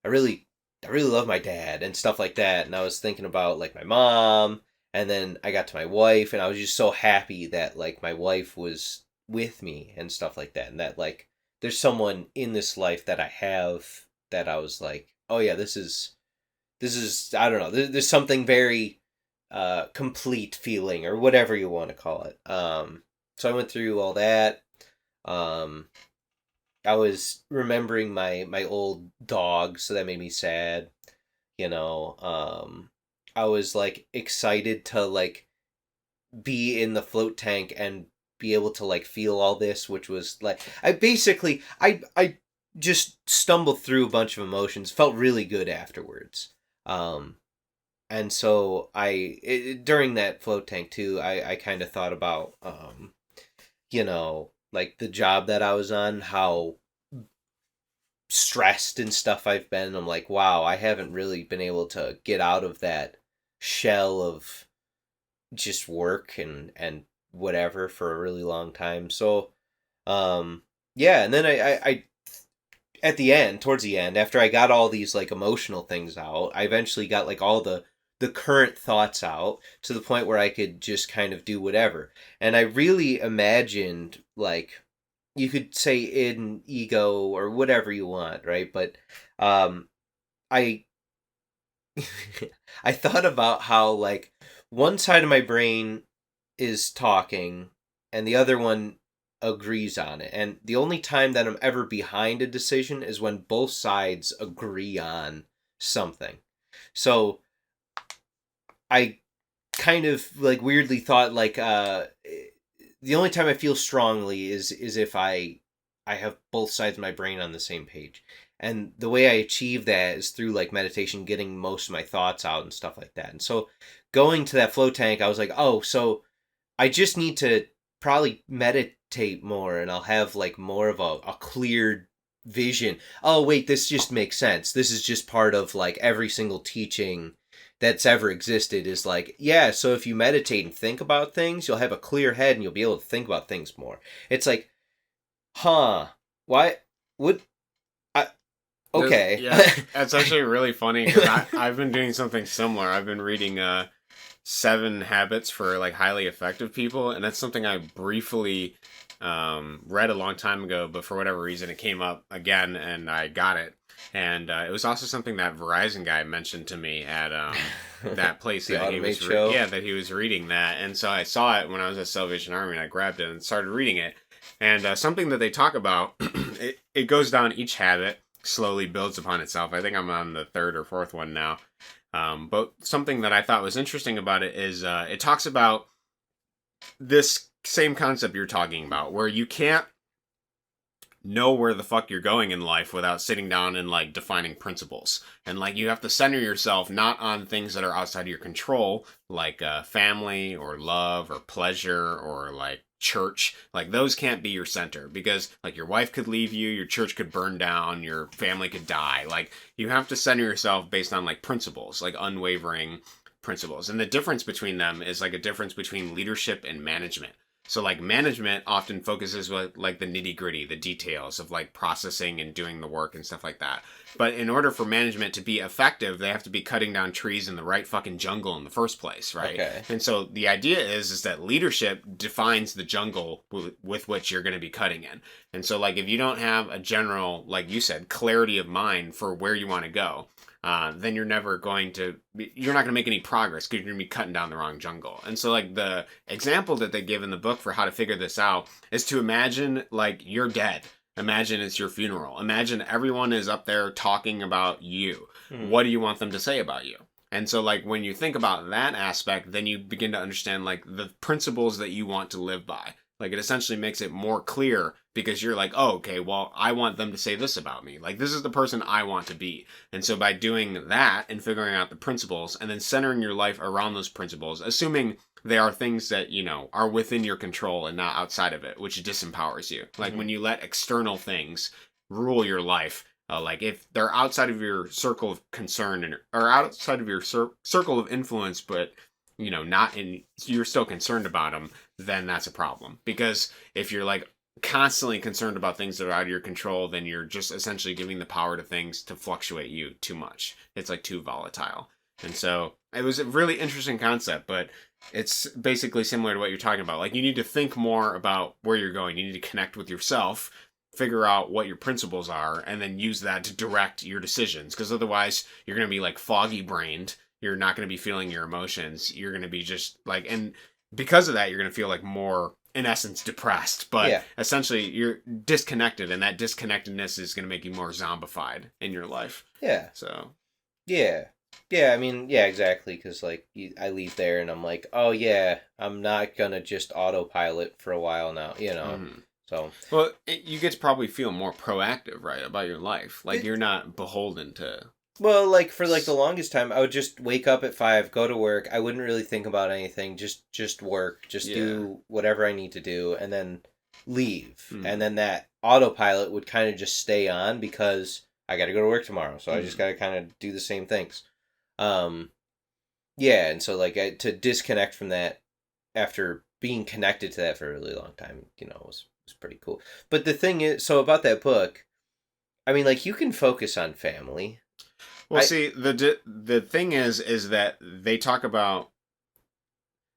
I really love my dad and stuff like that. And I was thinking about like my mom, and then I got to my wife, and I was just so happy that like my wife was with me and stuff like that. And that like, there's someone in this life that I have that I was like, oh yeah, this is, I don't know. There's something very complete feeling, or whatever you want to call it. So I went through all that. I was remembering my old dog, so that made me sad. I was like excited to like be in the float tank and be able to like feel all this, which was like I just stumbled through a bunch of emotions. Felt really good afterwards. Um, and so during that float tank too, I kind of thought about, like the job that I was on, how stressed and stuff I've been. I'm like, wow, I haven't really been able to get out of that shell of just work and whatever for a really long time. So, yeah, and then I at the end, towards the end, after I got all these like emotional things out, I eventually got like all the current thoughts out to the point where I could just kind of do whatever. And I really imagined, like, you could say in ego or whatever you want, right? But I I thought about how like one side of my brain is talking and the other one agrees on it. And the only time that I'm ever behind a decision is when both sides agree on something. So I kind of like weirdly thought like the only time I feel strongly is if I have both sides of my brain on the same page. And the way I achieve that is through like meditation, getting most of my thoughts out and stuff like that. And so going to that flow tank, I was like, oh, so I just need to probably meditate more and I'll have like more of a clear vision. Oh, wait, this just makes sense. This is just part of like every single teaching that's ever existed is like, yeah, so if you meditate and think about things, you'll have a clear head and you'll be able to think about things more. It's like, huh, what? Would I? Okay. Yeah, it's actually really funny because I've been doing something similar. I've been reading 7 Habits for like highly effective people, and that's something I briefly read a long time ago, but for whatever reason it came up again and I got it. And it was also something that Verizon guy mentioned to me at that place The that he Automate was Show. yeah, that he was reading that, and so I saw it when I was at Salvation Army and I grabbed it and started reading it. And something that they talk about, it goes down each habit, slowly builds upon itself. I think I'm on the 3rd or 4th one now. But something that I thought was interesting about it is it talks about this same concept you're talking about, where you can't know where the fuck you're going in life without sitting down and like defining principles. And like you have to center yourself not on things that are outside of your control, like family or love or pleasure or like church. Like those can't be your center because like your wife could leave you, your church could burn down, your family could die. Like you have to center yourself based on like principles, like unwavering principles. And the difference between them is like a difference between leadership and management. So like management often focuses with like the nitty gritty, the details of like processing and doing the work and stuff like that. But in order for management to be effective, they have to be cutting down trees in the right fucking jungle in the first place, right? Okay. And so the idea is that leadership defines the jungle with which you're going to be cutting in. And so like if you don't have a general, like you said, clarity of mind for where you want to go, then you're never going to you're not going to make any progress because you're going to be cutting down the wrong jungle. And so like the example that they give in the book for how to figure this out is to imagine like you're dead. Imagine it's your funeral. Imagine everyone is up there talking about you. What do you want them to say about you? And so like when you think about that aspect, then you begin to understand like the principles that you want to live by. Like it essentially makes it more clear because you're like, oh, okay, well, I want them to say this about me. Like this is the person I want to be. And so by doing that and figuring out the principles and then centering your life around those principles, assuming they are things that, you know, are within your control and not outside of it, which disempowers you. Like when you let external things rule your life, like if they're outside of your circle of concern or outside of your circle of influence, but you know, not in, you're still concerned about them, then that's a problem. Because if you're like constantly concerned about things that are out of your control, then you're just essentially giving the power to things to fluctuate you too much. It's like too volatile. And so it was a really interesting concept, but it's basically similar to what you're talking about. Like you need to think more about where you're going. You need to connect with yourself, figure out what your principles are, and then use that to direct your decisions. Because otherwise you're going to be like foggy brained. You're not going to be feeling your emotions. You're going to be just like, and because of that, you're going to feel like more, in essence, depressed. But essentially, you're disconnected, and that disconnectedness is going to make you more zombified in your life. Yeah. So. Yeah. Yeah, I mean, yeah, exactly. Because like, I leave there and I'm like, oh yeah, I'm not gonna just autopilot for a while now, you know. So. Well, you get to probably feel more proactive, right, about your life. Like you're not beholden to Well, like for like the longest time, I would just wake up at 5, go to work. I wouldn't really think about anything. Just work. Just Yeah. do whatever I need to do, and then leave. And Mm. then that autopilot would kind of just stay on because I got to go to work tomorrow. So I just Mm. got to kind of do the same things. Um, yeah, and so like to disconnect from that after being connected to that for a really long time, was pretty cool. But the thing is, so about that book, I mean, like you can focus on family. Well, I see, the thing is that they talk about.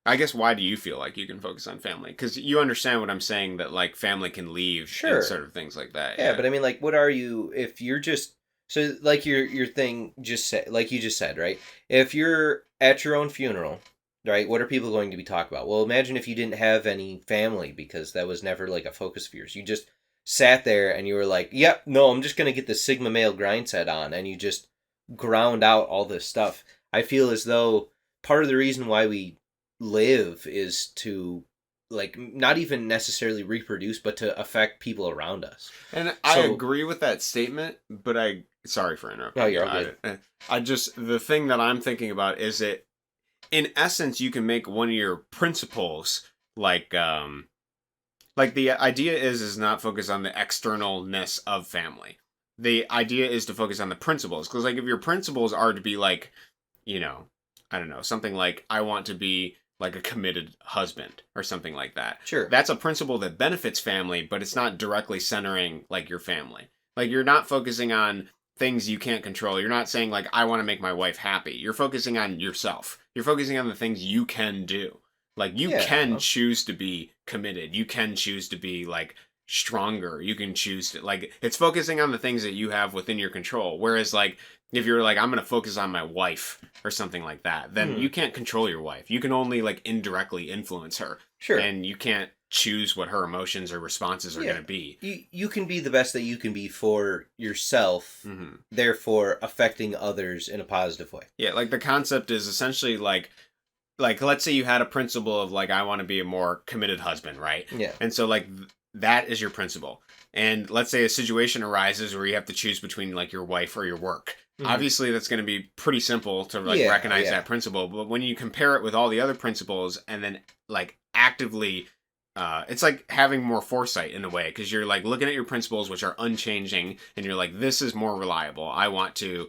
I guess why do you feel like you can focus on family? Because you understand what I'm saying, that like family can leave and Sure. sort of things like that. Yeah, Yeah. but I mean, like, what are you if you're just so like your thing just said like you just said right? If you're at your own funeral, right? What are people going to be talking about? Well, imagine if you didn't have any family because that was never like a focus of yours. You just sat there and you were like, "Yep, no, I'm just gonna get the Sigma male grind set on," and you just ground out all this stuff. I feel as though part of the reason why we live is to like not even necessarily reproduce, but to affect people around us. And I So, agree with that statement, but sorry for oh, interrupting you. you're all good. I just, the thing that I'm thinking about is that in essence, you can make one of your principles like the idea is not focus on the externalness of family. The idea is to focus on the principles. Because like if your principles are to be like, you know, I don't know, something like I want to be like a committed husband or something like that. Sure. That's a principle that benefits family, but it's not directly centering like your family. Like you're not focusing on things you can't control. You're not saying like I want to make my wife happy. You're focusing on yourself. You're focusing on the things you can do. Like you can Yeah. choose to be committed. You can choose to be like stronger. You can choose to like it's focusing on the things that you have within your control. Whereas like if you're like I'm going to focus on my wife or something like that, then Hmm. you can't control your wife. You can only like indirectly influence her Sure. and you can't choose what her emotions or responses are going Yeah. to be. You can be the best that you can be for yourself, Hmm. therefore affecting others in a positive way. Yeah, like the concept is essentially like let's say you had a principle of like I want to be a more committed husband, right? Yeah. And so like that is your principle. And let's say a situation arises where you have to choose between like your wife or your work. Mhm. Obviously that's going to be pretty simple to like Yeah, recognize yeah. that principle, but when you compare it with all the other principles and then like actively it's like having more foresight in a way because you're like looking at your principles which are unchanging and you're like this is more reliable. I want to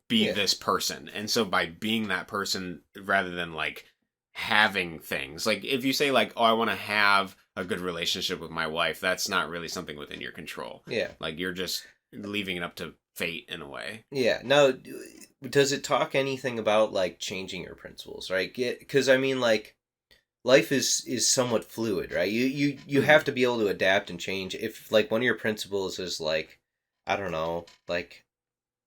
be Yeah. this person. And so by being that person rather than like having things like if you say like oh I want to have a good relationship with my wife, that's not really something within your control. Yeah. Like you're just leaving it up to fate in a way. Yeah. Now, does it talk anything about like changing your principles, right? Because I mean, like, life is somewhat fluid, right? You Mhm. have to be able to adapt and change. If like one of your principles is like, I don't know, like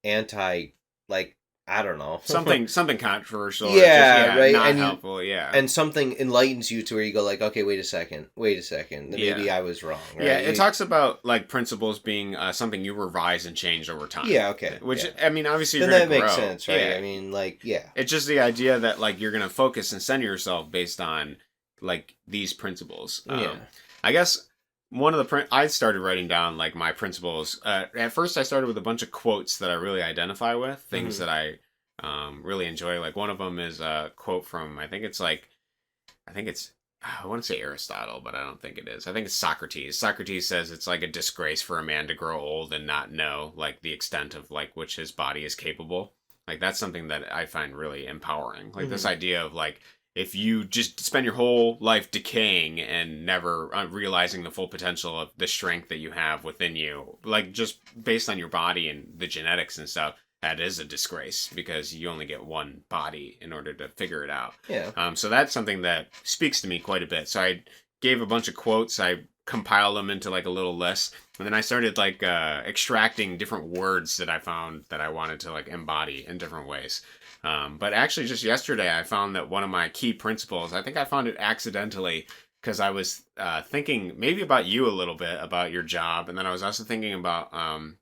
anti, like I don't know, Something controversial or just yeah, right, not helpful, yeah. and something enlightens you to where you go like, okay, wait a second, Yeah. maybe I was wrong, Yeah, right? it talks about like principles being something you revise and change over time. Yeah, okay, Which yeah. I mean, obviously Then you're that gonna makes grow. sense, right? Yeah, I mean, like, yeah, it's just the idea that like you're gonna focus and center yourself based on like these principles. yeah, I guess one of the I started writing down like my principles. At first, I started with a bunch of quotes that I really identify with, things hmm that I really enjoy. Like one of them is a quote from I think it's I want to say Aristotle, but I don't think it is. I think it's Socrates. Socrates says it's like a disgrace for a man to grow old and not know like the extent of like which his body is capable. Like that's something that I find really empowering. Like this hmm idea of like if you just spend your whole life decaying and never realizing the full potential of the strength that you have within you, like just based on your body and the genetics and stuff, that is a disgrace because you only get one body in order to figure it out. yeah, So that's something that speaks to me quite a bit. So I gave a bunch of quotes. I compiled them into like a little list, and then I started like extracting different words that I found that I wanted to like embody in different ways. But actually, just yesterday, I found that one of my key principles. I think I found it accidentally because I was thinking maybe about you a little bit about your job, and then I was also thinking about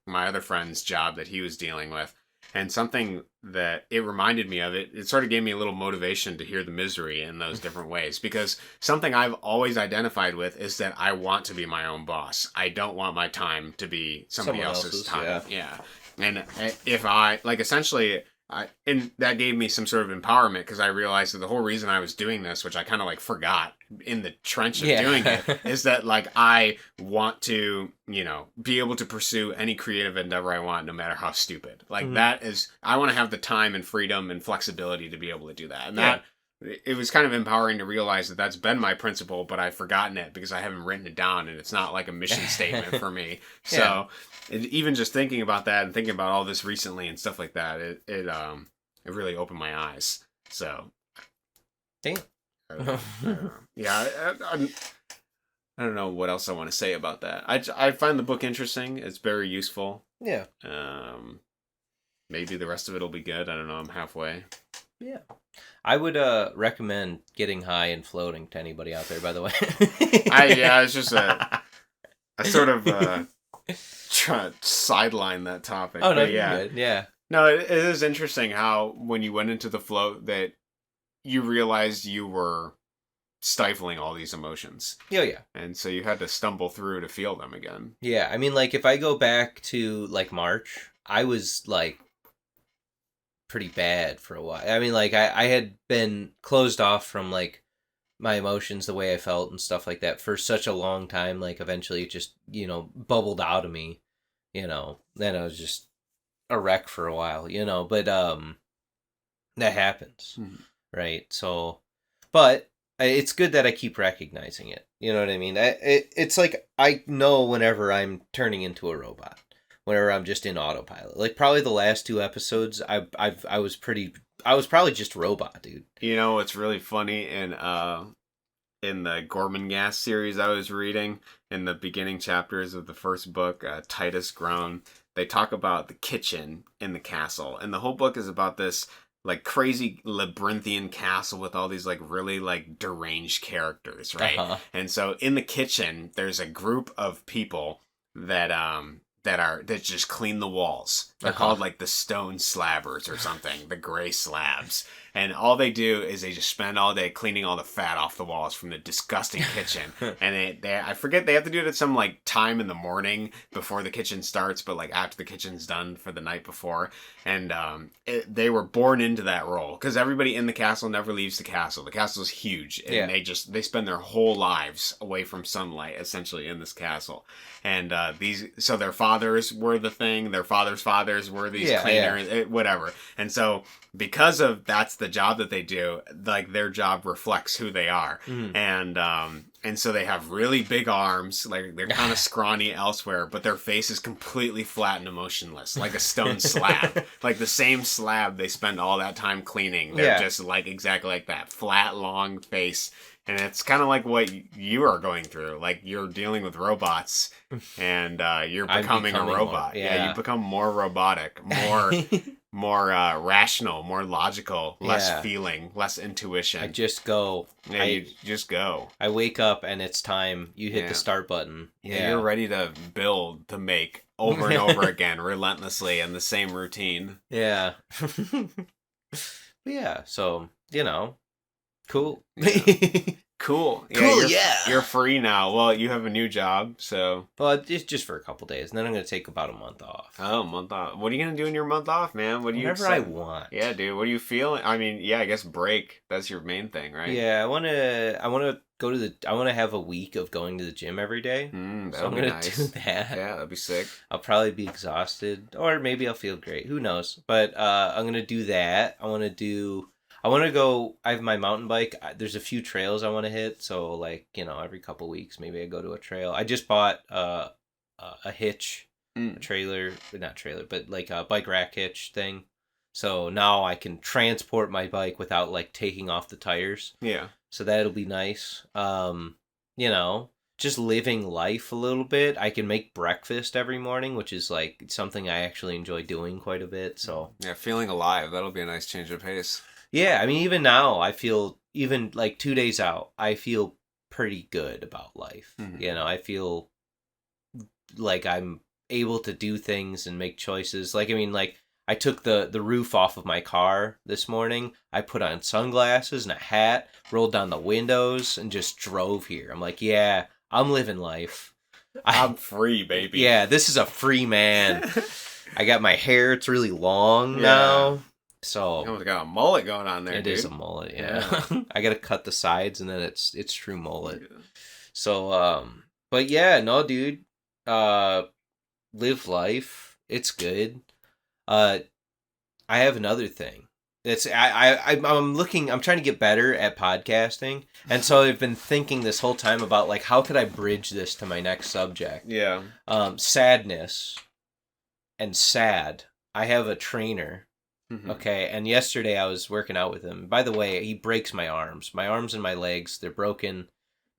my other friend's job that he was dealing with. And something that it reminded me of it sort of gave me a little motivation to hear the misery in those different ways. Because something I've always identified with is that I want to be my own boss. I don't want my time to be somebody someone else's else's, time. yeah, Yeah. And if I, like, essentially, and that gave me some sort of empowerment because I realized that the whole reason I was doing this, which I kind of like forgot in the trench of doing it, is that like I want to, be able to pursue any creative endeavor I want, no matter how stupid. Like that is, I want to have the time and freedom and flexibility to be able to do that. And that, it was kind of empowering to realize that that's been my principle, but I've forgotten it because I haven't written it down and it's not like a mission statement for me. So even just thinking about that and thinking about all this recently and stuff like that, it really opened my eyes. So, damn. Yeah, I don't know what else I want to say about that. I find the book interesting. It's very useful. Yeah. Maybe the rest of it will be good. I don't know. I'm halfway. Yeah. I would recommend getting high and floating to anybody out there, by the way. It's just I sort of try to sideline that topic. Oh, no, you're good. Yeah. No, it is interesting how when you went into the float that you realized you were stifling all these emotions. Yeah. And so you had to stumble through to feel them again. Yeah, I mean, like, if I go back to, like, March, I was, like, pretty bad for a while. I mean, like, I had been closed off from, like, my emotions, the way I felt and stuff like that for such a long time. Like, eventually it just, bubbled out of me, then I was just a wreck for a while, but that happens, right? So, but it's good that I keep recognizing it. You know what I mean? It's like I know whenever I'm turning into a robot, whenever I'm just in autopilot. Like probably the last 2 episodes, I was probably just robot, dude. It's really funny in the Gorman Gas series I was reading, in the beginning chapters of the first book, Titus Grown, they talk about the kitchen in the castle, and the whole book is about this like crazy labyrinthian castle with all these like really like deranged characters, right? And so in the kitchen, there's a group of people that just clean the walls. They're called like the stone slabbers or something, the gray slabs. And all they do is they just spend all day cleaning all the fat off the walls from the disgusting kitchen. And I forget, they have to do it at some like time in the morning before the kitchen starts, but like after the kitchen's done for the night before. And they were born into that role because everybody in the castle never leaves the castle. The castle is huge, and they spend their whole lives away from sunlight essentially in this castle. And so their fathers were the thing. Their fathers' fathers were these cleaners, whatever. And so because of that's the job that they do, like their job reflects who they are. And so they have really big arms, like they're kind of scrawny elsewhere, but their face is completely flat and emotionless, like a stone slab. Like the same slab they spend all that time cleaning. They're just like exactly like that, flat, long face. And it's kind of like what you are going through. Like you're dealing with robots, and you're becoming a robot. Yeah, you become more robotic, more rational, more logical, less feeling, less intuition. I just go. Yeah, you just go. I wake up and it's time. You hit the start button. Yeah, you're ready to build, to make over and over again, relentlessly in the same routine. Yeah. Yeah, so, cool. Cool. Cool, You're free now. Well, you have a new job, so... Well, it's just for a couple days, and then I'm going to take about a month off. Oh, a month off. What are you going to do in your month off, man? Whatever I want. Yeah, dude. What are you feeling? I mean, I guess break. That's your main thing, right? Yeah, I want to go to I want to have a week of going to the gym every day. So I'm going to do that. Yeah, that'd be sick. I'll probably be exhausted, or maybe I'll feel great. Who knows? But I'm going to do that. I want to go, I have my mountain bike. There's a few trails I want to hit. So, like, every couple weeks, maybe I go to a trail. I just bought a hitch, a trailer, not trailer, but like a bike rack hitch thing. So now I can transport my bike without, like, taking off the tires. Yeah. So that'll be nice. Just living life a little bit. I can make breakfast every morning, which is, like, something I actually enjoy doing quite a bit. So yeah, feeling alive. That'll be a nice change of pace. Yeah, I mean, even now, I feel, even like 2 days out, I feel pretty good about life. I feel like I'm able to do things and make choices. Like, I mean, like, I took the roof off of my car this morning. I put on sunglasses and a hat, rolled down the windows, and just drove here. I'm like, yeah, I'm living life. I'm free, baby. Yeah, this is a free man. I got my hair. It's really long now. So You almost got a mullet going on there, it dude. is a mullet, yeah. I gotta cut the sides and then it's true mullet. Yeah. So but yeah, no dude. Live life. It's good. I have another thing. It's I'm trying to get better at podcasting. And so I've been thinking this whole time about like how could I bridge this to my next subject? Yeah. Sadness and sad. I have a trainer. Okay, and yesterday I was working out with him. By the way, he breaks my arms. My arms and my legs, they're broken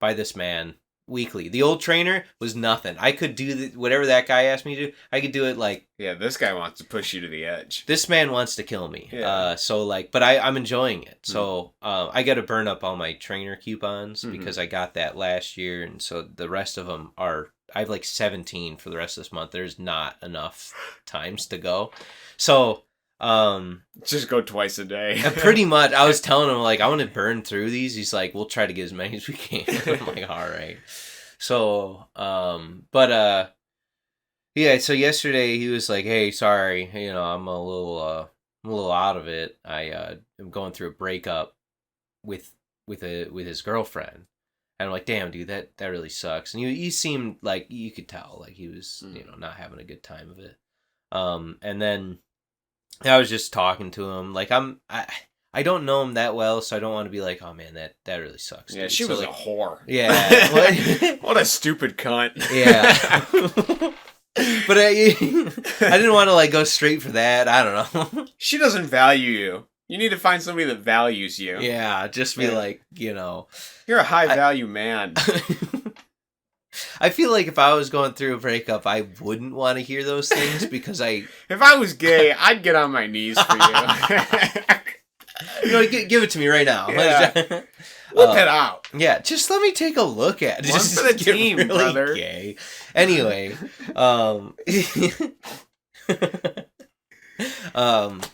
by this man weekly. The old trainer was nothing. I could do whatever that guy asked me to do. I could do it like... Yeah, this guy wants to push you to the edge. This man wants to kill me. Yeah. But I'm enjoying it. So I got to burn up all my trainer coupons because I got that last year. And so the rest of them are... I have like 17 for the rest of this month. There's not enough times to go. So... just go twice a day. Pretty much. I was telling him like I want to burn through these. He's like, we'll try to get as many as we can. I'm like, all right. So yeah, so yesterday he was like, hey, sorry, I'm a little out of it. I am going through a breakup with his girlfriend. And I'm like, damn, dude, that really sucks. And he seemed like you could tell like he was, not having a good time of it. And then I was just talking to him. Like I don't know him that well, so I don't want to be like, oh man, that really sucks. Yeah, dude. she was like, a whore. Yeah. What a stupid cunt. Yeah. But I didn't want to like go straight for that. I don't know. She doesn't value you. You need to find somebody that values you. Yeah, just be like, You're a high value man. I feel like if I was going through a breakup, I wouldn't want to hear those things because If I was gay, I'd get on my knees for you. Give it to me right now. Yeah. Whip it out. Yeah, just let me take a look at it. One Just for the team, really brother. Gay. Anyway, but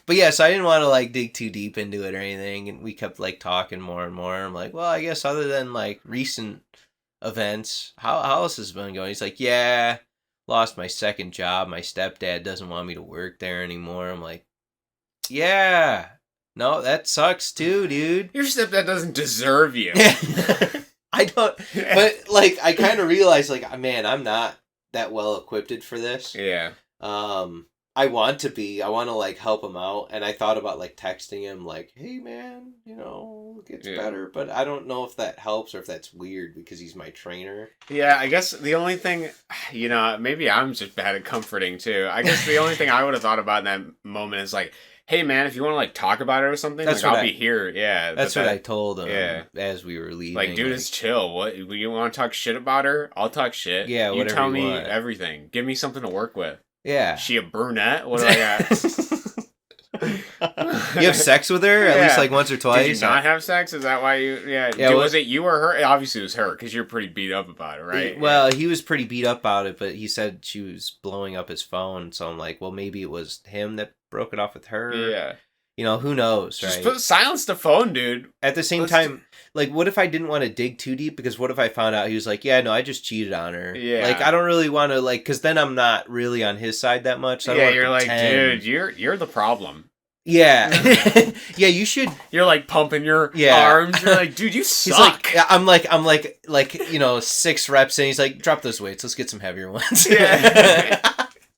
yeah, so I didn't want to like dig too deep into it or anything, and we kept like talking more and more. I'm like, well, I guess other than like recent events, how else has it been going? He's like, yeah, lost my second job. My stepdad doesn't want me to work there anymore. I'm like, yeah, no, that sucks too, dude. Your stepdad doesn't deserve you. I don't, but like I kind of realized like, man, I'm not that well equipped for this. Yeah. I want to be. I want to like help him out, and I thought about like texting him like, "Hey man, it gets better," but I don't know if that helps or if that's weird because he's my trainer. Yeah, I guess the only thing, maybe I'm just bad at comforting too. I guess the only thing I would have thought about in that moment is like, "Hey man, if you want to like talk about it or something, like I'll be here." Yeah, that's what I told him. As we were leaving. Like, dude, it's chill. What you want to talk shit about her? I'll talk shit. Yeah, you tell me everything. Give me something to work with. Yeah. She a brunette? What do I got? You have sex with her at least like once or twice? Did you not have sex? Is that why you... Yeah. Was it you or her? Obviously it was her because you're pretty beat up about it, right? Well, he was pretty beat up about it, but he said she was blowing up his phone. So I'm like, well, maybe it was him that broke it off with her. Yeah. Who knows, right? Just silence the phone, dude. At the same time, like, what if I didn't want to dig too deep? Because what if I found out he was like, yeah, no, I just cheated on her. Yeah. Like, I don't really want to, like, because then I'm not really on his side that much. So I don't you're like, dude, you're the problem. Yeah. Yeah, you should. You're like pumping your arms. You're like, dude, you suck. He's like, I'm like, 6 reps in. He's like, drop those weights. Let's get some heavier ones. Yeah.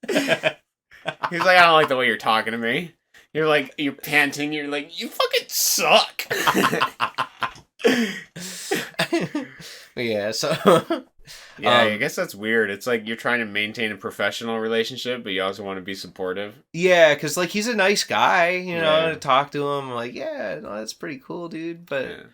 He's like, I don't like the way you're talking to me. You're like, you're panting. You're like, you fucking suck. Yeah, so. Yeah, I guess that's weird. It's like you're trying to maintain a professional relationship, but you also want to be supportive. Yeah, because, like, he's a nice guy, to talk to him. I'm like, yeah, no, that's pretty cool, dude. But,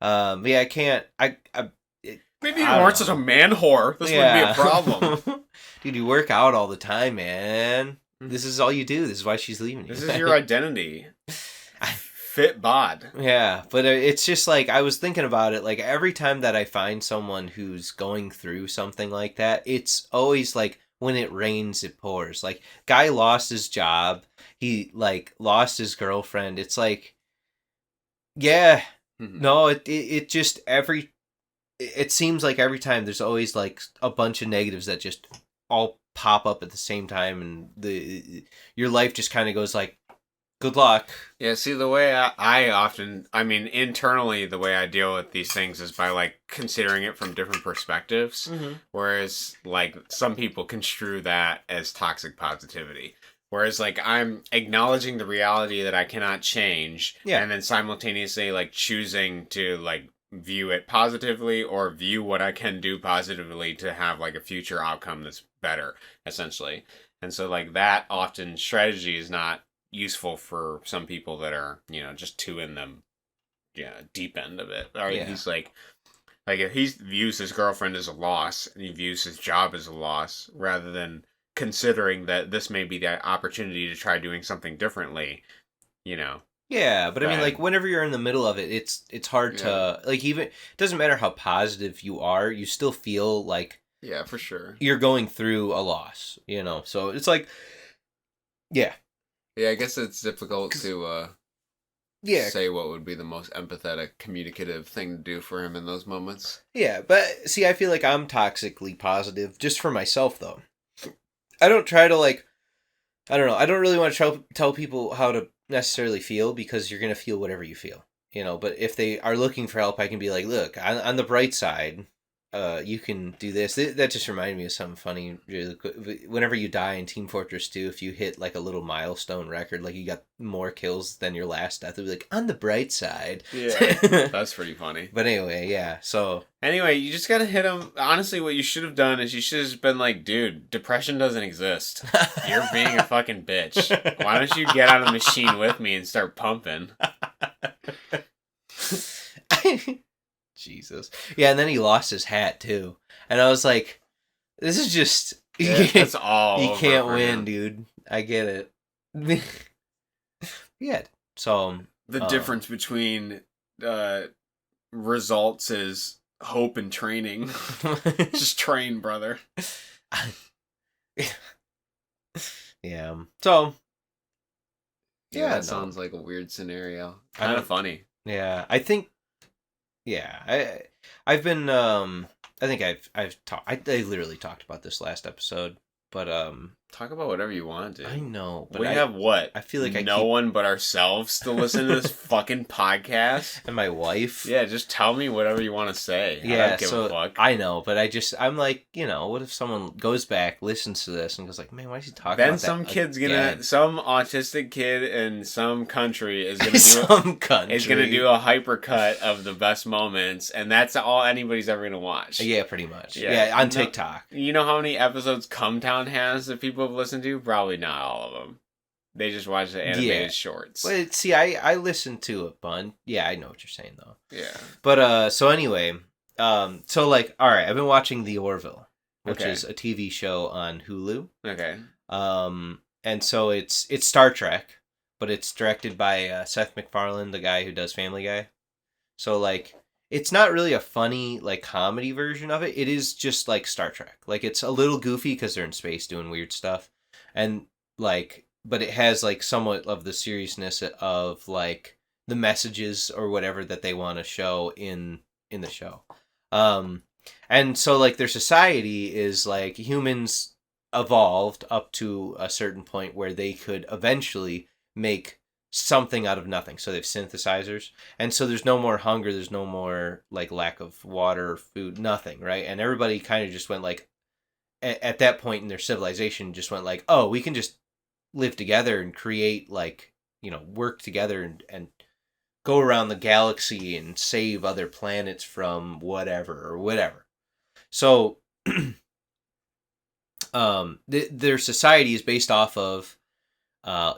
I can't. Maybe you weren't such a man whore. This wouldn't be a problem. Dude, you work out all the time, man. This is all you do. This is why she's leaving you. This is your identity. Fit bod. Yeah, but it's just like, I was thinking about it, like, every time that I find someone who's going through something like that, it's always like, when it rains, it pours. Like, guy lost his job. He, like, lost his girlfriend. It's like, yeah, no, it just, it seems like every time there's always, like, a bunch of negatives that just all pop up at the same time, and your life just kind of goes like, good luck. Yeah, see, the way I mean, internally, the way I deal with these things is by, like, considering it from different perspectives. Mm-hmm. Whereas, like, some people construe that as toxic positivity. Whereas, like, I'm acknowledging the reality that I cannot change. Yeah. And then simultaneously, like, choosing to, like, view it positively or view what I can do positively to have, like, a future outcome that's better, essentially. And so, like, that often strategy is not useful for some people that are, you know, just too in the deep end of it. Right? Yeah. He's like if he views his girlfriend as a loss and he views his job as a loss rather than considering that this may be the opportunity to try doing something differently, you know. Yeah, but I mean, like, whenever you're in the middle of it, it's hard to, like, even, it doesn't matter how positive you are, you still feel like, yeah, for sure, you're going through a loss, you know, so it's like, yeah, I guess it's difficult to say what would be the most empathetic, communicative thing to do for him in those moments. Yeah, but see, I feel like I'm toxically positive just for myself, though. I don't try to, like, I don't know, I don't really want to tell people how to necessarily feel, because you're going to feel whatever you feel, you know, but if they are looking for help, I can be like, look, on the bright side, you can do this. That just reminded me of something funny. Whenever you die in Team Fortress 2, if you hit like a little milestone record, like you got more kills than your last death, it'll be like, on the bright side. Yeah, that's pretty funny. But anyway, yeah, so... Anyway, you just gotta hit him. Honestly, what you should have done is you should have been like, dude, depression doesn't exist. You're being a fucking bitch. Why don't you get on a machine with me and start pumping? Jesus. Yeah, and then he lost his hat, too. And I was like, this is just... that's all you can't win, dude. I get it. Yeah, so... The difference between results is hope and training. Just train, brother. Yeah. So... Yeah, that sounds like a weird scenario. Kind of funny. Yeah, I think... Yeah, I've been I think I've talked. I literally talked about this last episode, but talk about whatever you want, dude. I know, but we have what? I feel like no one but ourselves to listen to this fucking podcast, and my wife. Yeah, just tell me whatever you want to say. Yeah, I don't give a fuck. I know, but I'm like, you know, what if someone goes back, listens to this, and goes like, man, why is he talking? Then about some that kid's again? some autistic kid in some country is gonna do a hypercut of the best moments, and that's all anybody's ever gonna watch. Yeah, pretty much. Yeah, on TikTok. You know how many episodes Come Town has that people have listened to? Probably not all of them. They just watch the animated shorts. But see, I listened to a bunch. Yeah, I know what you're saying though. Yeah. But so anyway, so like, all right, I've been watching The Orville, which is a TV show on Hulu. Okay. And so it's Star Trek, but it's directed by Seth MacFarlane, the guy who does Family Guy. So like, it's not really a funny like comedy version of it. It is just like Star Trek. Like, it's a little goofy because they're in space doing weird stuff, and like, but it has like somewhat of the seriousness of like the messages or whatever that they want to show in the show. And so like their society is like humans evolved up to a certain point where they could eventually make something out of nothing. So they have synthesizers, and so there's no more hunger, there's no more like lack of water, food, nothing, right? And everybody kind of just went like, at that point in their civilization, just went like, oh, we can just live together and create, like, you know, work together and go around the galaxy and save other planets from whatever. So their society is based off of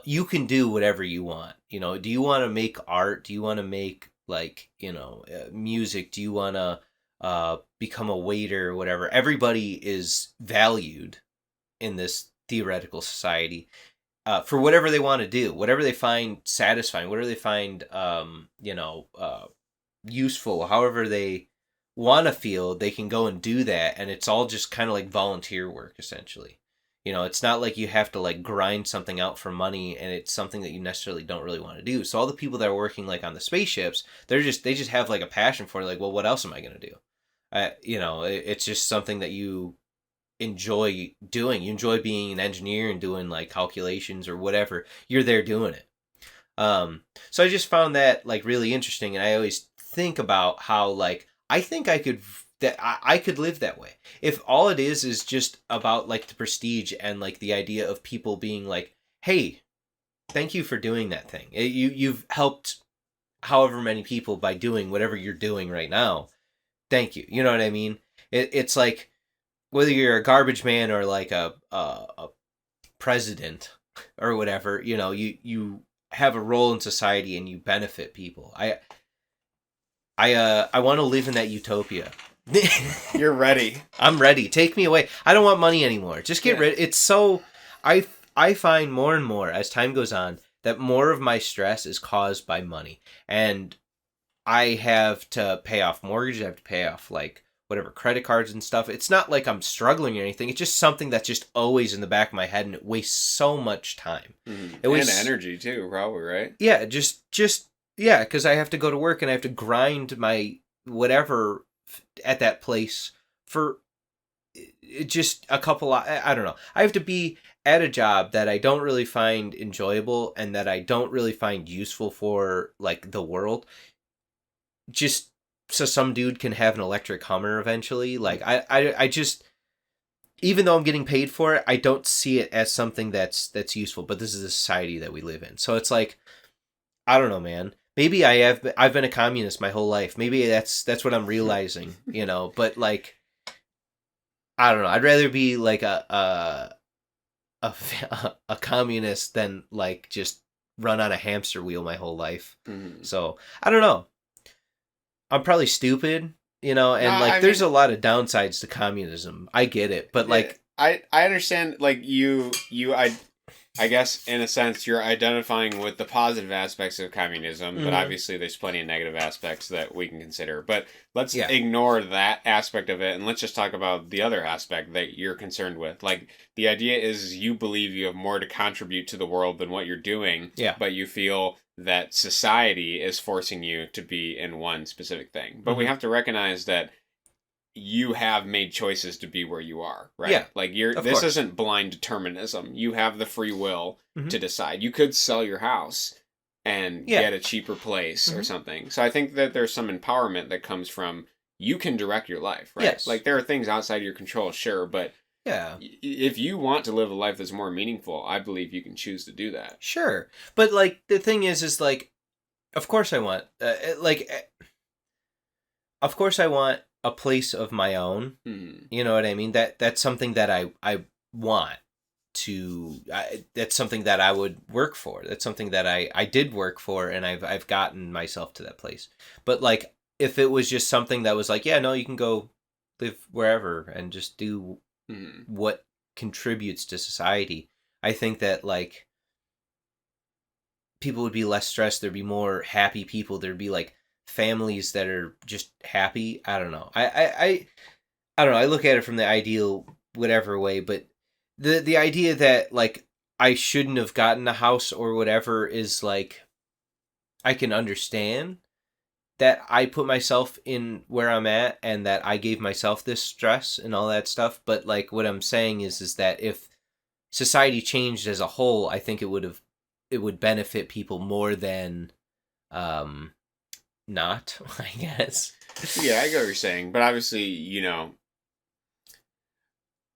you can do whatever you want. You know, do you want to make art? Do you want to make, like, you know, music? Do you want to become a waiter or whatever? Everybody is valued in this theoretical society for whatever they want to do, whatever they find satisfying, whatever they find useful, however they want to feel, they can go and do that, and it's all just kind of like volunteer work, essentially. You know, it's not like you have to like grind something out for money, and it's something that you necessarily don't really want to do. So all the people that are working like on the spaceships, they just have like a passion for it. Like, well, what else am I going to do? You know, it's just something that you enjoy doing. You enjoy being an engineer and doing like calculations or whatever. You're there doing it. So I just found that like really interesting, and I always think about how like I think I could live that way if all it is just about like the prestige and like the idea of people being like, hey, thank you for doing that thing. You've helped however many people by doing whatever you're doing right now. Thank you. You know what I mean? It's like whether you're a garbage man or like a president or whatever, you know, you have a role in society and you benefit people. I want to live in that utopia. You're ready. I'm ready. Take me away. I don't want money anymore. Just get rid. It's so I find more and more as time goes on that more of my stress is caused by money, and I have to pay off mortgages. I have to pay off like whatever credit cards and stuff. It's not like I'm struggling or anything. It's just something that's just always in the back of my head, and it wastes so much time. It wastes energy too, probably, right? Yeah, just yeah, because I have to go to work and I have to grind my whatever at that place for just a couple. I don't know. I have to be at a job that I don't really find enjoyable and that I don't really find useful for like the world. Just so some dude can have an electric Hummer eventually. Like I just, even though I'm getting paid for it, I don't see it as something that's useful. But this is the society that we live in, so it's like, I don't know, man. Maybe I've been a communist my whole life. Maybe that's what I'm realizing, you know. But like, I don't know. I'd rather be like a communist than like just run on a hamster wheel my whole life. Mm-hmm. So I don't know. I'm probably stupid, you know, and like there's a lot of downsides to communism. I get it, but like I understand. Like I guess in a sense you're identifying with the positive aspects of communism, but obviously there's plenty of negative aspects that we can consider. But let's ignore that aspect of it, and let's just talk about the other aspect that you're concerned with. Like, the idea is you believe you have more to contribute to the world than what you're doing, but you feel that society is forcing you to be in one specific thing. But we have to recognize that you have made choices to be where you are, right? Yeah, like this isn't blind determinism. You have the free will to decide. You could sell your house and get a cheaper place or something. So I think that there's some empowerment that comes from you can direct your life, right? Yes. Like there are things outside your control, sure, but if you want to live a life that's more meaningful, I believe you can choose to do that. Sure. But like the thing is like, of course I want of course I want a place of my own. You know what I mean? That's something that I want to. That's something that I would work for. That's something that I did work for, and I've gotten myself to that place. But like, if it was just something that was like, yeah, no, you can go live wherever and just do what contributes to society, I think that like people would be less stressed. There'd be more happy people. There'd be like families that are just happy. I don't know. I don't know. I look at it from the ideal whatever way, but the idea that like I shouldn't have gotten a house or whatever is like, I can understand that I put myself in where I'm at and that I gave myself this stress and all that stuff. But like what I'm saying is that if society changed as a whole, I think it would benefit people more than not, I guess. Yeah, I get what you're saying, but obviously, you know,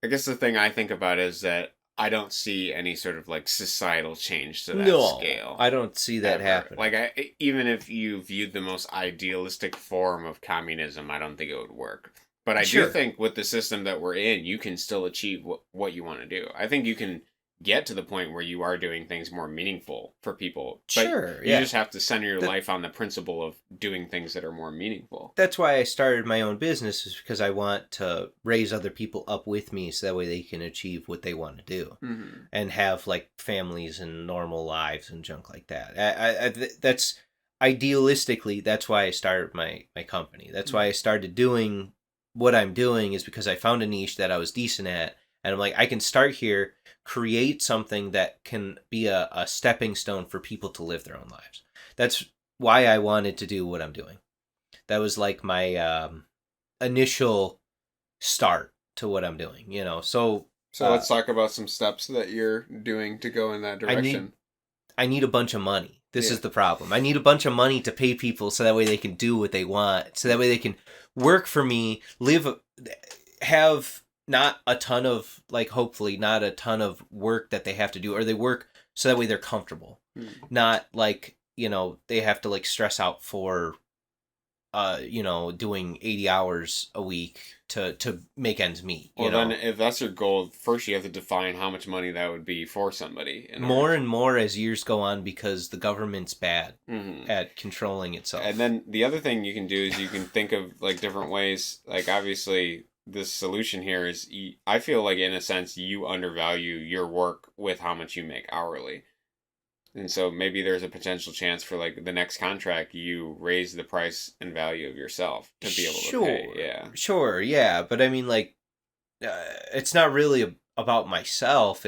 I guess the thing I think about is that I don't see any sort of like societal change to that scale. I don't see that happen. Like, even if you viewed the most idealistic form of communism, I don't think it would work. But I do think with the system that we're in, you can still achieve what you want to do. I think you can get to the point where you are doing things more meaningful for people. But you just have to center your life on the principle of doing things that are more meaningful. That's why I started my own business, is because I want to raise other people up with me so that way they can achieve what they want to do and have like families and normal lives and junk like that. That's idealistically, that's why I started my company. That's why I started doing what I'm doing, is because I found a niche that I was decent at. And I'm like, I can start here, create something that can be a stepping stone for people to live their own lives. That's why I wanted to do what I'm doing. That was like my initial start to what I'm doing, you know. So So let's talk about some steps that you're doing to go in that direction. I need a bunch of money. This Yeah. is the problem. I need a bunch of money to pay people so that way they can do what they want. So that way they can work for me, have not a ton of, like, hopefully not a ton of work that they have to do, or they work so that way they're comfortable. Not like, you know, they have to like stress out for you know, doing 80 hours a week to make ends meet. Well, know? then if that's your goal, first you have to define how much money that would be for somebody. More and more as years go on, because the government's bad at controlling itself. And then the other thing you can do is you can think of like different ways. Like obviously the solution here is I feel like in a sense you undervalue your work with how much you make hourly. And so maybe there's a potential chance for like the next contract you raise the price and value of yourself to be able to pay. Yeah. Sure, yeah, but I mean like it's not really about myself,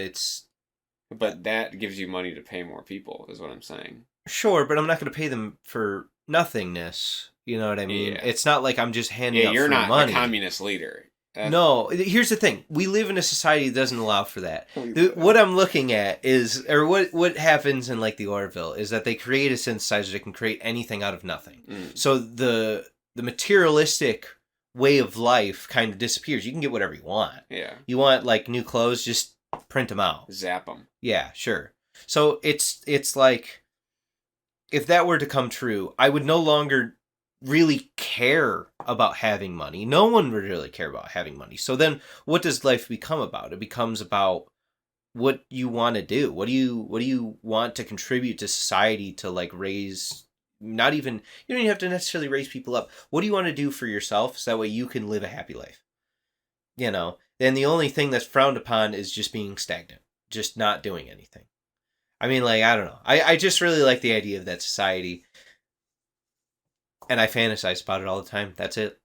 but that gives you money to pay more people is what I'm saying. Sure, but I'm not going to pay them for nothingness. You know what I mean? Yeah. It's not like I'm just handing out free money. You're not a communist leader. No, here's the thing. We live in a society that doesn't allow for that. What I'm looking at is, or what happens in like the Orville is that they create a synthesizer that can create anything out of nothing. So the materialistic way of life kind of disappears. You can get whatever you want. Yeah. You want like new clothes, just print them out. Zap them. Yeah, sure. So it's like, if that were to come true, I would no longer really care about having money. No one would really care about having money. So then what does life become about? It becomes about what you want to do. What do you want to contribute to society to like raise, not even, you don't even have to necessarily raise people up. What do you want to do for yourself so that way you can live a happy life? You know, then the only thing that's frowned upon is just being stagnant, just not doing anything. I mean, like, I don't know. I just really like the idea of that society. And I fantasize about it all the time. That's it.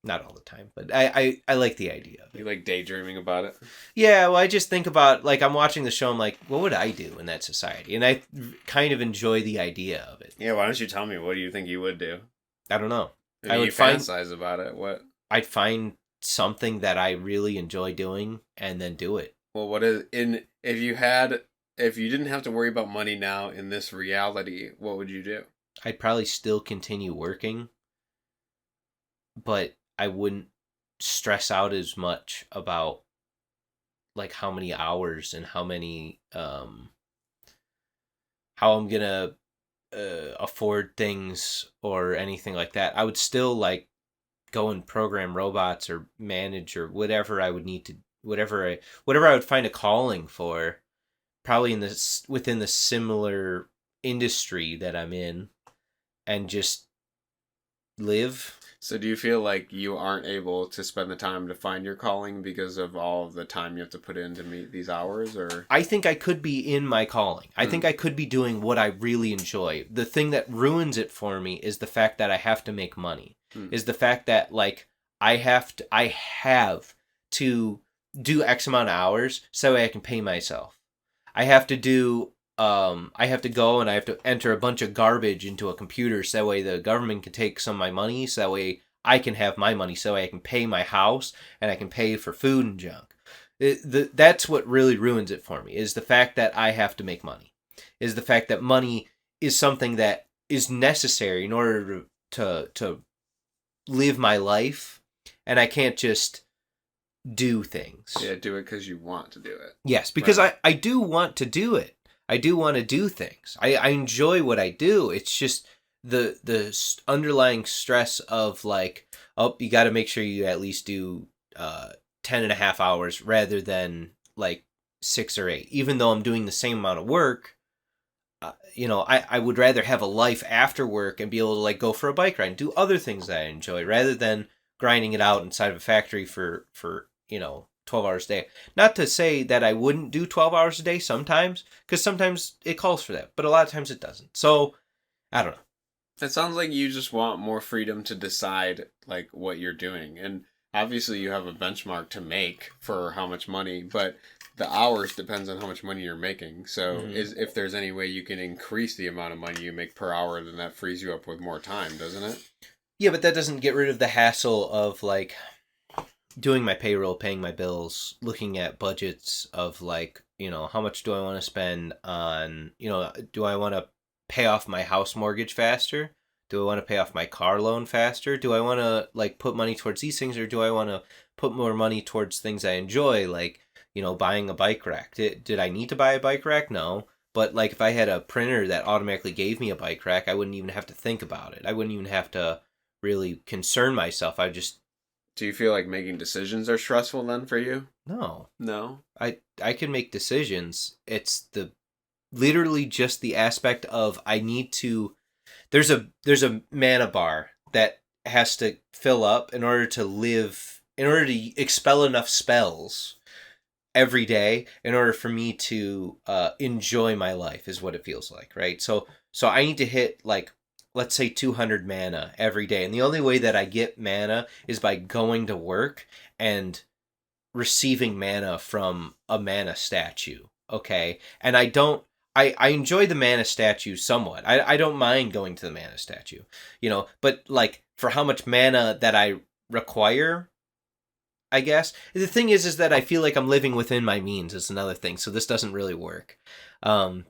Not all the time, but I like the idea of it. You like daydreaming about it? Yeah, well, I just think about, like, I'm watching the show, I'm like, what would I do in that society? And I kind of enjoy the idea of it. Yeah, why don't you tell me, what do you think you would do? I don't know. I would fantasize about it. What? I'd find something that I really enjoy doing and then do it. Well, if you didn't have to worry about money now in this reality, what would you do? I'd probably still continue working, but I wouldn't stress out as much about like how many hours and how many how I'm gonna afford things or anything like that. I would still like go and program robots or manage or whatever I would need to, whatever I would find a calling for, probably within the similar industry that I'm in, and just live. So do you feel like you aren't able to spend the time to find your calling because of all of the time you have to put in to meet these hours? Or I think I could be in my calling. I think I could be doing what I really enjoy. The thing that ruins it for me is the fact that I have to make money. Is the fact that like I have to do X amount of hours so I can pay myself. I have to do I have to go and I have to enter a bunch of garbage into a computer so that way the government can take some of my money, so that way I can have my money, so I can pay my house and I can pay for food and junk. That's what really ruins it for me, is the fact that I have to make money. Is the fact that money is something that is necessary in order to live my life, and I can't just do things. Yeah, do it because you want to do it. Yes, because right. I do want to do it. I do want to do things. I enjoy what I do. It's just the underlying stress of like, oh, you got to make sure you at least do 10 and a half hours rather than like 6 or 8. Even though I'm doing the same amount of work, I would rather have a life after work and be able to like go for a bike ride and do other things that I enjoy rather than grinding it out inside of a factory for 12 hours a day. Not to say that I wouldn't do 12 hours a day sometimes, because sometimes it calls for that, but a lot of times it doesn't. So, I don't know. It sounds like you just want more freedom to decide like what you're doing. And obviously you have a benchmark to make for how much money, but the hours depends on how much money you're making. So if there's any way you can increase the amount of money you make per hour, then that frees you up with more time, doesn't it? Yeah, but that doesn't get rid of the hassle of like doing my payroll, paying my bills, looking at budgets of like, how much do I want to spend on, do I want to pay off my house mortgage faster? Do I want to pay off my car loan faster? Do I want to like put money towards these things, or do I want to put more money towards things I enjoy, like, buying a bike rack? Did I need to buy a bike rack? No. But like if I had a printer that automatically gave me a bike rack, I wouldn't even have to think about it. I wouldn't even have to really concern myself. I just Do you feel like making decisions are stressful then for you? no. No. I can make decisions. It's literally just the aspect of I need to. There's a mana bar that has to fill up in order to expel enough spells every day in order for me to enjoy my life, is what it feels like, right? So I need to hit like, let's say 200 mana every day, and the only way that I get mana is by going to work and receiving mana from a mana statue. Okay, and I enjoy the mana statue somewhat. I don't mind going to the mana statue, but like for how much mana that I require, I guess. The thing is that I feel like I'm living within my means is another thing, so this doesn't really work.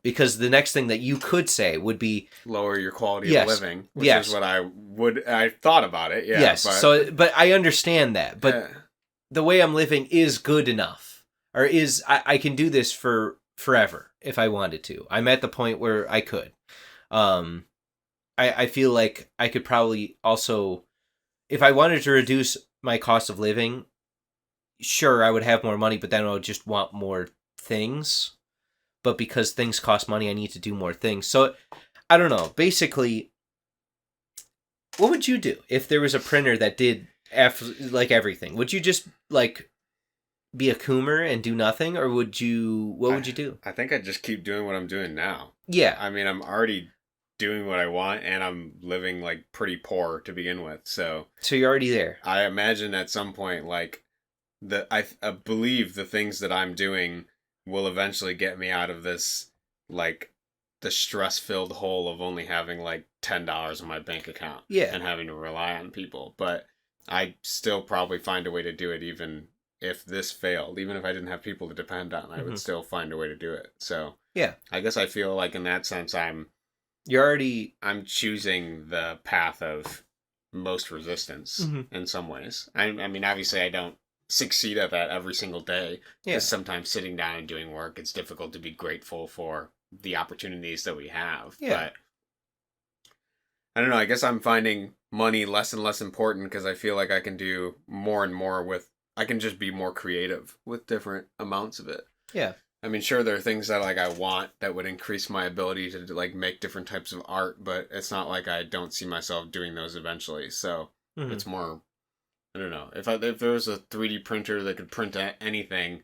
Because the next thing that you could say would be lower your quality yes, of living, which yes. is what I thought about it. Yeah. Yes. But I understand that. But the way I'm living is good enough, or I can do this for forever if I wanted to. I'm at the point where I could. I feel like I could probably also, if I wanted to reduce my cost of living, sure, I would have more money, but then I would just want more things. But because things cost money, I need to do more things. So, I don't know. Basically, what would you do if there was a printer that did like everything? Would you just like be a coomer and do nothing, or would you? What would you do? I think I'd just keep doing what I'm doing now. Yeah. I mean, I'm already doing what I want, and I'm living like pretty poor to begin with. So you're already there. I imagine at some point, like I believe the things that I'm doing will eventually get me out of this, like, the stress-filled hole of only having like $10 in my bank account, and having to rely on people. But I still probably find a way to do it, even if this failed. Even if I didn't have people to depend on, I would still find a way to do it. So yeah, I guess I feel like in that sense I'm choosing the path of most resistance in some ways. I mean, obviously I don't succeed at that every single day, because sometimes sitting down and doing work, it's difficult to be grateful for the opportunities that we have. But I don't know, I guess I'm finding money less and less important, because I feel like I can do more and more I can just be more creative with different amounts of it. I mean, sure, there are things that like I want that would increase my ability to like make different types of art, but it's not like I don't see myself doing those eventually. So it's more, I don't know. If there was a 3D printer that could print anything,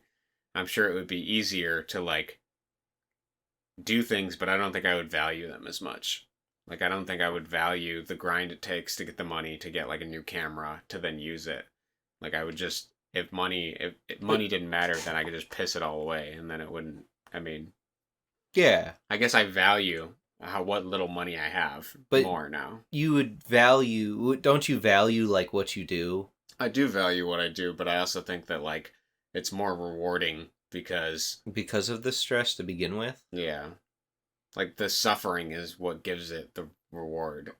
I'm sure it would be easier to like do things, but I don't think I would value them as much. Like, I don't think I would value the grind it takes to get the money to get like a new camera to then use it. Like, I would just, if money didn't matter, then I could just piss it all away, and then it wouldn't. I mean, I guess I value what little money I have more now. You would don't you value like what you do? I do value what I do, but I also think that like it's more rewarding because of the stress to begin with. Yeah, like the suffering is what gives it the reward.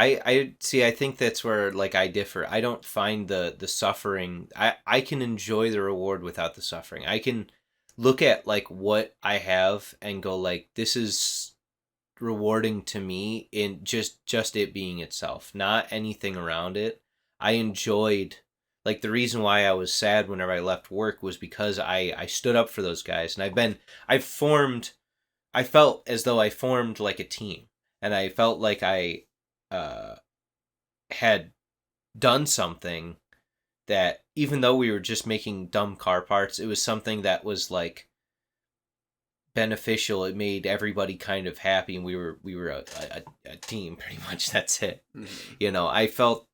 I see. I think that's where like I differ. I don't find the suffering. I can enjoy the reward without the suffering. I can look at like what I have and go like, this is rewarding to me in just it being itself, not anything around it. I enjoyed, like, the reason why I was sad whenever I left work was because I stood up for those guys, and I felt as though I formed like a team, and I felt like I had done something that, even though we were just making dumb car parts, it was something that was like beneficial. It made everybody kind of happy, and we were a team, pretty much. That's it. I felt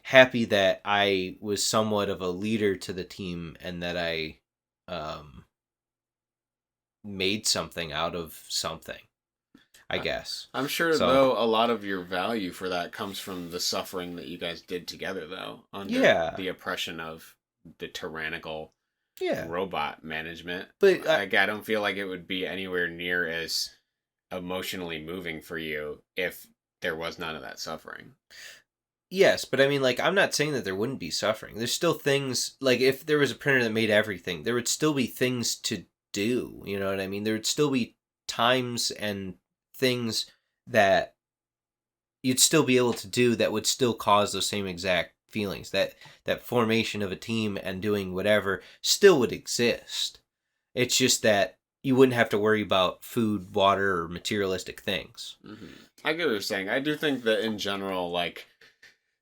happy that I was somewhat of a leader to the team, and that I made something out of something. I guess. I'm sure, So- though, a lot of your value for that comes from the suffering that you guys did together, though, under Yeah. the oppression of the tyrannical Yeah. robot management. But Like, I don't feel like it would be anywhere near as emotionally moving for you if there was none of that suffering. yes, but I mean, like, I'm not saying that there wouldn't be suffering. There's still things, like, if there was a printer that made everything, there would still be things to do. You know what I mean? There would still be times and things that you'd still be able to do that would still cause those same exact feelings. That formation of a team and doing whatever still would exist. It's just that you wouldn't have to worry about food, water, or materialistic things. Mm-hmm. I get what you're saying. I do think that in general, like,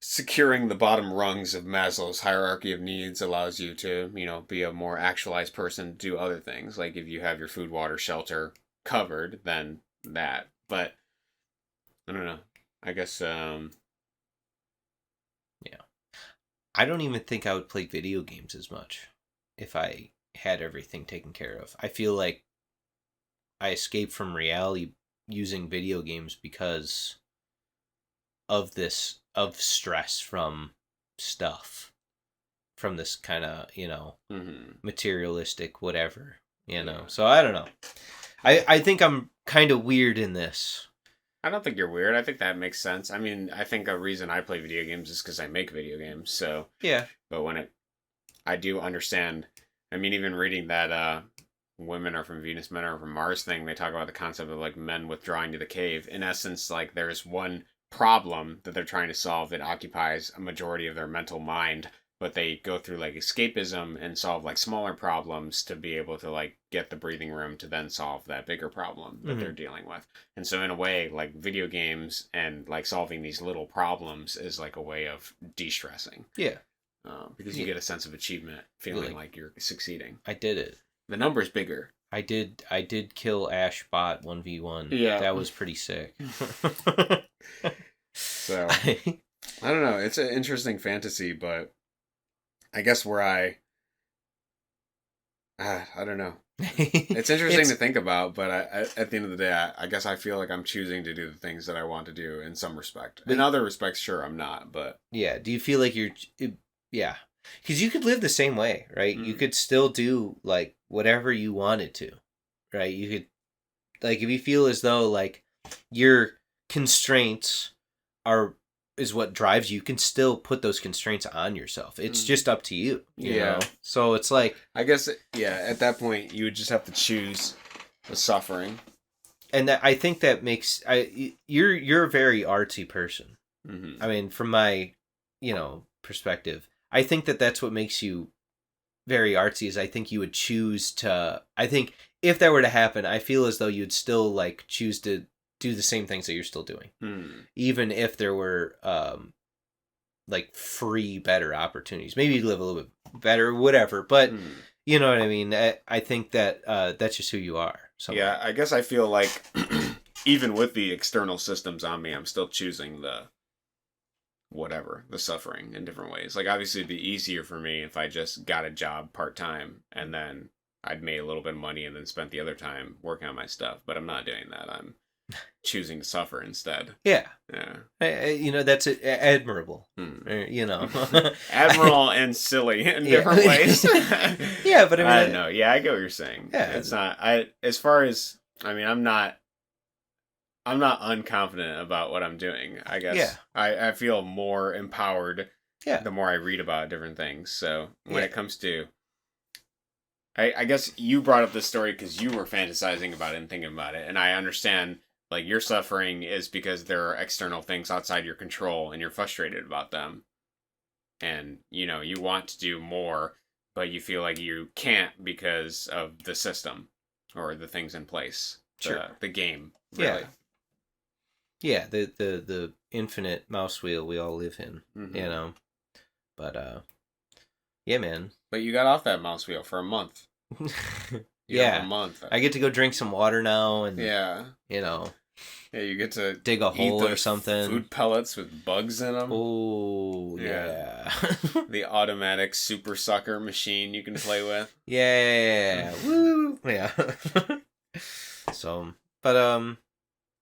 securing the bottom rungs of Maslow's hierarchy of needs allows you to, be a more actualized person, do other things. Like, if you have your food, water, shelter covered, then that. But I don't know. I guess I don't even think I would play video games as much if I had everything taken care of. I feel like I escape from reality using video games because of stress from stuff, from this kind of, materialistic whatever, Yeah. So I don't know. I think I'm kind of weird in this. I don't think you're weird. I think that makes sense. I mean, I think a reason I play video games is because I make video games. So Yeah. but I do understand. I mean, even reading that women are from Venus, men are from Mars thing, they talk about the concept of like men withdrawing to the cave. In essence, like there's one problem that they're trying to solve that occupies a majority of their mental mind, but they go through like escapism and solve like smaller problems to be able to like get the breathing room to then solve that bigger problem that they're dealing with. And so in a way, like video games and like solving these little problems is like a way of de-stressing. Yeah. Because you get a sense of achievement, feeling like you're succeeding. I did it. The number's bigger. I did kill Ash Bot 1v1. Yeah. That was pretty sick. So I don't know. It's an interesting fantasy, but I guess where I don't know. It's interesting to think about, but at the end of the day, I guess I feel like I'm choosing to do the things that I want to do in some respect. In other respects, sure, I'm not, but... Yeah, do you feel like you're... Yeah. Because you could live the same way, right? You could still do, like, whatever you wanted to, right? You could... Like, if you feel as though, like, your constraints is what drives you, you can still put those constraints on yourself. It's just up to you, you know? So it's like... I guess, at that point, you would just have to choose the suffering. And I think that makes... You're a very artsy person. Mm-hmm. I mean, from my, perspective, I think that that's what makes you very artsy, is I think you would choose to... I think if that were to happen, I feel as though you'd still, like, choose to do the same things that you're still doing. Even if there were, like, free, better opportunities. Maybe you'd live a little bit better, whatever, but... You know what I mean? I think that that's just who you are. Yeah, I guess I feel like even with the external systems on me, I'm still choosing the suffering in different ways. Like, obviously it'd be easier for me if I just got a job part-time and then I'd made a little bit of money and then spent the other time working on my stuff. But I'm not doing that. I'm choosing to suffer instead. Yeah. Yeah. That's admirable. Admirable and silly in different ways. Yeah, but I mean... I don't know. Yeah, I get what you're saying. Yeah. It's not... as far as... I mean, I'm not unconfident about what I'm doing, I guess. Yeah. I feel more empowered the more I read about different things. So when it comes to... I guess you brought up this story because you were fantasizing about it and thinking about it. And I understand, like, your suffering is because there are external things outside your control and you're frustrated about them. And, you want to do more, but you feel like you can't because of the system or the things in place. Sure. The game, really. Yeah, the infinite mouse wheel we all live in, But, yeah, man. But you got off that mouse wheel for a month. Yeah. A month. I get to go drink some water now and, Yeah, you get to dig a hole or something. Food pellets with bugs in them. Oh, yeah. The automatic super sucker machine you can play with. Yeah. Woo. Yeah. So, but,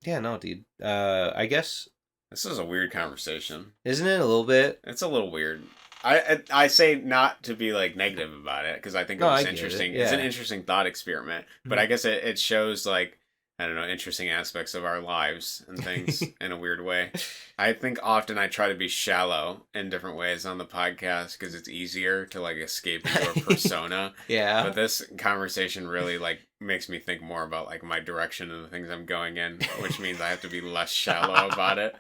Yeah, no, dude. I guess, This is a weird conversation. isn't it a little bit? It's a little weird. I say not to be like negative about it because I think it No, was I get it, interesting. yeah. It's an interesting thought experiment, but I Mhm. guess it shows like I don't know interesting aspects of our lives and things in a weird way. I think often I try to be shallow in different ways on the podcast because it's easier to like escape into a persona. Yeah. But this conversation really like makes me think more about like my direction and the things I'm going in, which means I have to be less shallow about it.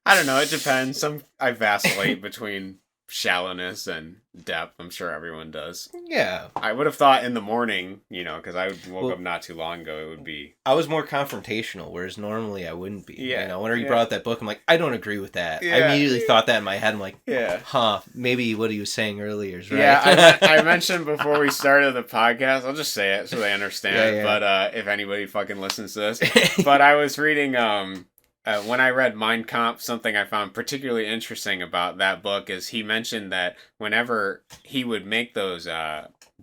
I don't know. It depends. I vacillate between shallowness and depth. I'm sure everyone does. Yeah. I would have thought in the morning, because I woke Well- up not too long ago, it would be. I was more confrontational, whereas normally I wouldn't be. Yeah, You know, whenever you yeah. brought up that book, I'm like, I don't agree with that. I Yeah, immediately yeah. thought that in my head. I'm like, Yeah. maybe what he was saying earlier is right. Yeah, I mentioned before we started the podcast, I'll just say it so they understand, Yeah. but if anybody fucking listens to this. But I was reading, when I read Mein Kampf, something I found particularly interesting about that book is he mentioned that whenever he would make those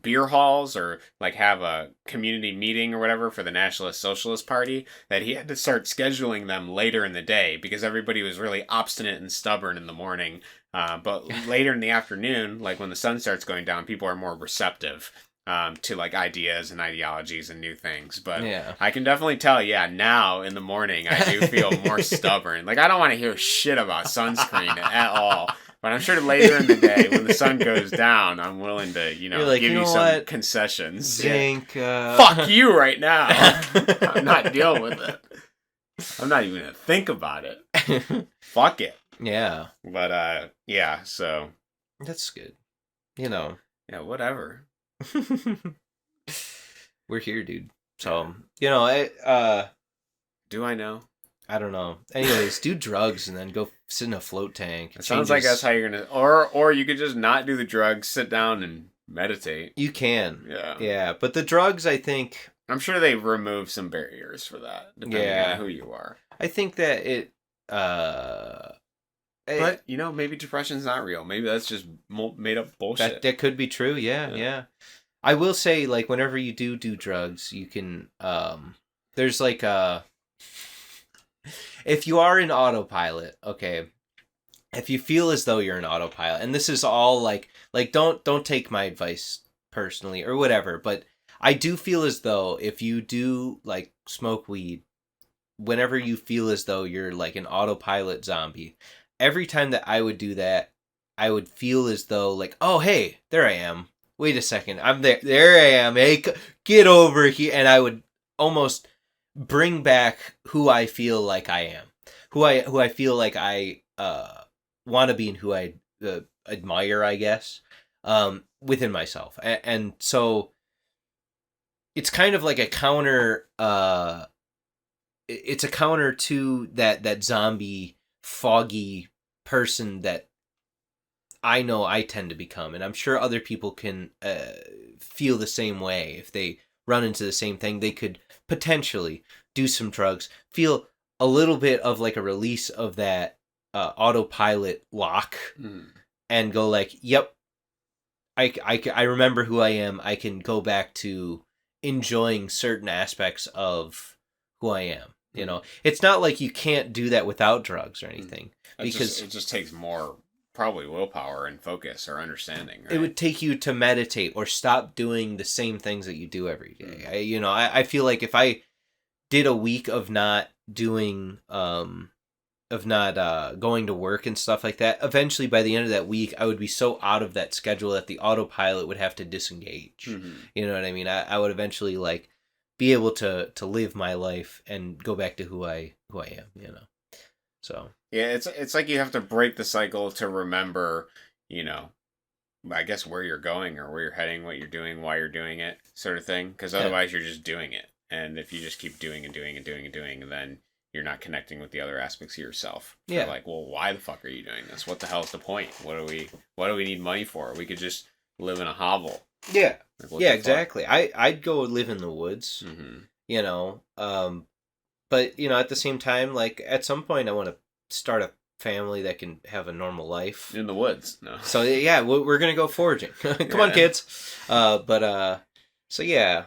beer halls or like have a community meeting or whatever for the Nationalist Socialist Party, that he had to start scheduling them later in the day because everybody was really obstinate and stubborn in the morning. But later in the afternoon, like when the sun starts going down, people are more receptive to like ideas and ideologies and new things. But Yeah. I can definitely tell, now in the morning, I do feel more stubborn. Like I don't want to hear shit about sunscreen at all. But I'm sure later in the day, when the sun goes down, I'm willing to, You're like, give you you know some what? concessions. Zinc. Fuck you right now. I'm not dealing with it. I'm not even gonna think about it. Fuck it. Yeah. But so That's good. You know. yeah, whatever. We're here, dude. So, you know, Do I know? I don't know. Anyways, do drugs and then go sit in a float tank. It sounds like that's how you're gonna, or you could just not do the drugs, sit down and meditate. You can. Yeah. Yeah, but the drugs, I think, I'm sure they remove some barriers for that, depending Yeah. on who you are. I think that it, But maybe depression's not real. Maybe that's just made up bullshit. that could be true. Yeah, Yeah. yeah. I will say, like, whenever you do drugs, you can, there's like if you are in autopilot, okay, if you feel as though you're in autopilot, and this is all like don't take my advice personally or whatever, but I do feel as though if you do like smoke weed, whenever you feel as though you're like an autopilot zombie, every time that I would do that, I would feel as though like, oh hey, there I am. Wait a second, I'm there. There I am. Hey, get over here, and I would almost bring back who I feel like I am, who I feel like I want to be, and who I admire, I guess, within myself, and so it's kind of like a counter. It's a counter to that zombie, foggy person that I know I tend to become, and I'm sure other people can feel the same way if they run into the same thing. They could potentially do some drugs, feel a little bit of like a release of that autopilot lock, and go like, yep, I remember who I am. I can go back to enjoying certain aspects of who I am. You know, it's not like you can't do that without drugs or anything, because it just takes more probably willpower and focus or understanding. Right? it would take you to meditate or stop doing the same things that you do every day. I feel like if I did a week of not doing, going to work and stuff like that, eventually by the end of that week, I would be so out of that schedule that the autopilot would have to disengage. Mm-hmm. You know what I mean? I would eventually like be able to live my life and go back to who I am, you know? So. Yeah, it's like you have to break the cycle to remember, I guess where you're going or where you're heading, what you're doing, why you're doing it, sort of thing. Because otherwise you're just doing it. And if you just keep doing and doing and doing and doing, then you're not connecting with the other aspects of yourself. Yeah. You're like, well, why the fuck are you doing this? What the hell is the point? What do we need money for? We could just live in a hovel. Yeah. Like, Yeah, exactly. I'd go live in the woods, Mm-hmm. you know, but, you know, at the same time, like, at some point I want to start a family that can have a normal life. In the woods. No. So, yeah, we're going to go foraging. Come on, kids. So, yeah,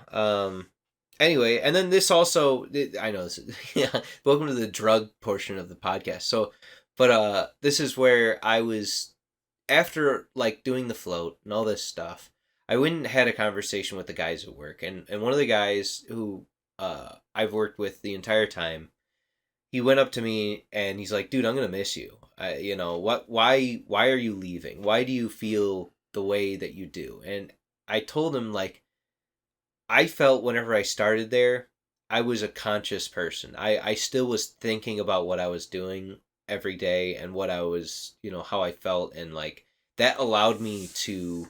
Anyway, and then this also, I know this is, yeah, welcome to the drug portion of the podcast. So, but this is where I was, after like doing the float and all this stuff, I went and had a conversation with the guys at work, and one of the guys who I've worked with the entire time, he went up to me and he's like, "Dude, I'm gonna miss you. You know what? Why are you leaving? Why do you feel the way that you do?" And I told him like, I felt whenever I started there, I was a conscious person. I still was thinking about what I was doing every day and what I was, how I felt, and like that allowed me to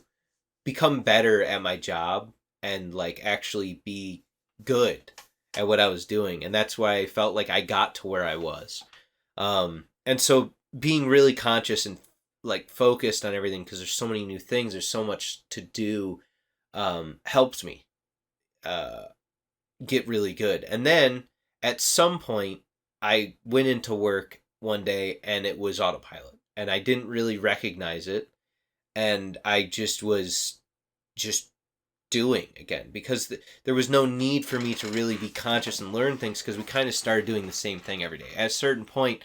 become better at my job and like actually be good at what I was doing. And that's why I felt like I got to where I was. And so being really conscious and like focused on everything, because there's so many new things, there's so much to do, helps me uh, get really good. And then at some point, I went into work one day and it was autopilot, and I didn't really recognize it, and I just was just doing again because there was no need for me to really be conscious and learn things because we kind of started doing the same thing every day. At a certain point,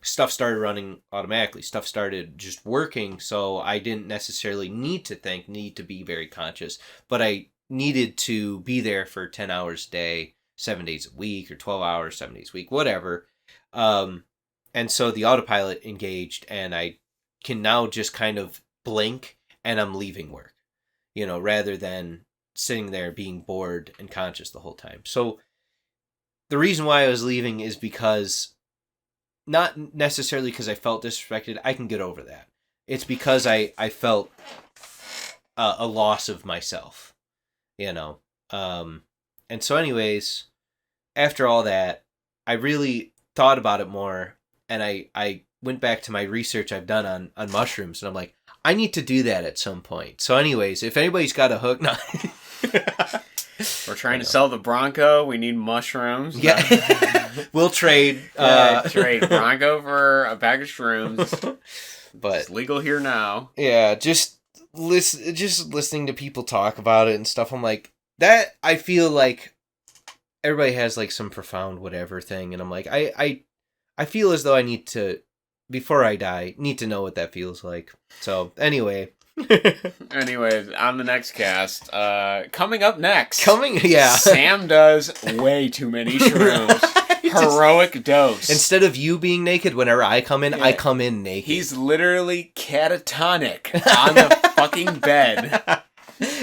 stuff started running automatically. Stuff started just working, so I didn't necessarily need to be very conscious, but I needed to be there for 10 hours a day, 7 days a week, or 12 hours, 7 days a week, whatever. And so the autopilot engaged, and I can now just kind of blink and I'm leaving work, rather than sitting there being bored and conscious the whole time. So the reason why I was leaving is because, not necessarily because I felt disrespected. I can get over that. It's because I felt a loss of myself, And so anyways, after all that, I really thought about it more, and I went back to my research I've done on mushrooms, and I'm like, I need to do that at some point. So anyways, if anybody's got a hook, no. We're trying to sell the Bronco. We need mushrooms. Yeah. We'll trade. Trade Bronco for a bag of shrooms. But it's legal here now. Yeah, just listening to people talk about it and stuff. I'm like, that, I feel like everybody has like some profound whatever thing, and I'm like, I feel as though I need to, before I die, need to know what that feels like. So anyway. Anyways, on the next cast, coming up next. Yeah. Sam does way too many shrooms. Heroic dose. Instead of you being naked, whenever I come in, I come in naked. He's literally catatonic on the fucking bed.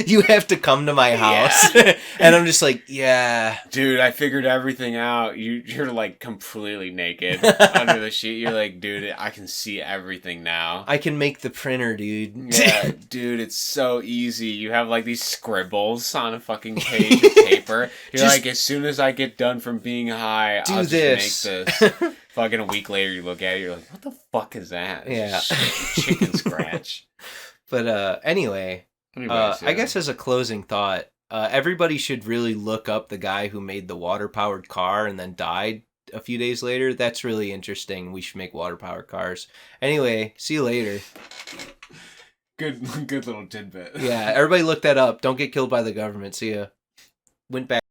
You have to come to my house. Yeah. And I'm just like, yeah. Dude, I figured everything out. You're like completely naked under the sheet. You're like, dude, I can see everything now. I can make the printer, dude. Yeah, dude, it's so easy. You have like these scribbles on a fucking page of paper. You're like, as soon as I get done from being high, I'll just make this. Fucking a week later, you look at it, you're like, what the fuck is that? Yeah. Chicken scratch. But anyway... I guess as a closing thought, everybody should really look up the guy who made the water-powered car and then died a few days later. That's really interesting. We should make water-powered cars. Anyway, see you later. Good little tidbit. Yeah, everybody look that up. Don't get killed by the government. See ya. Went back.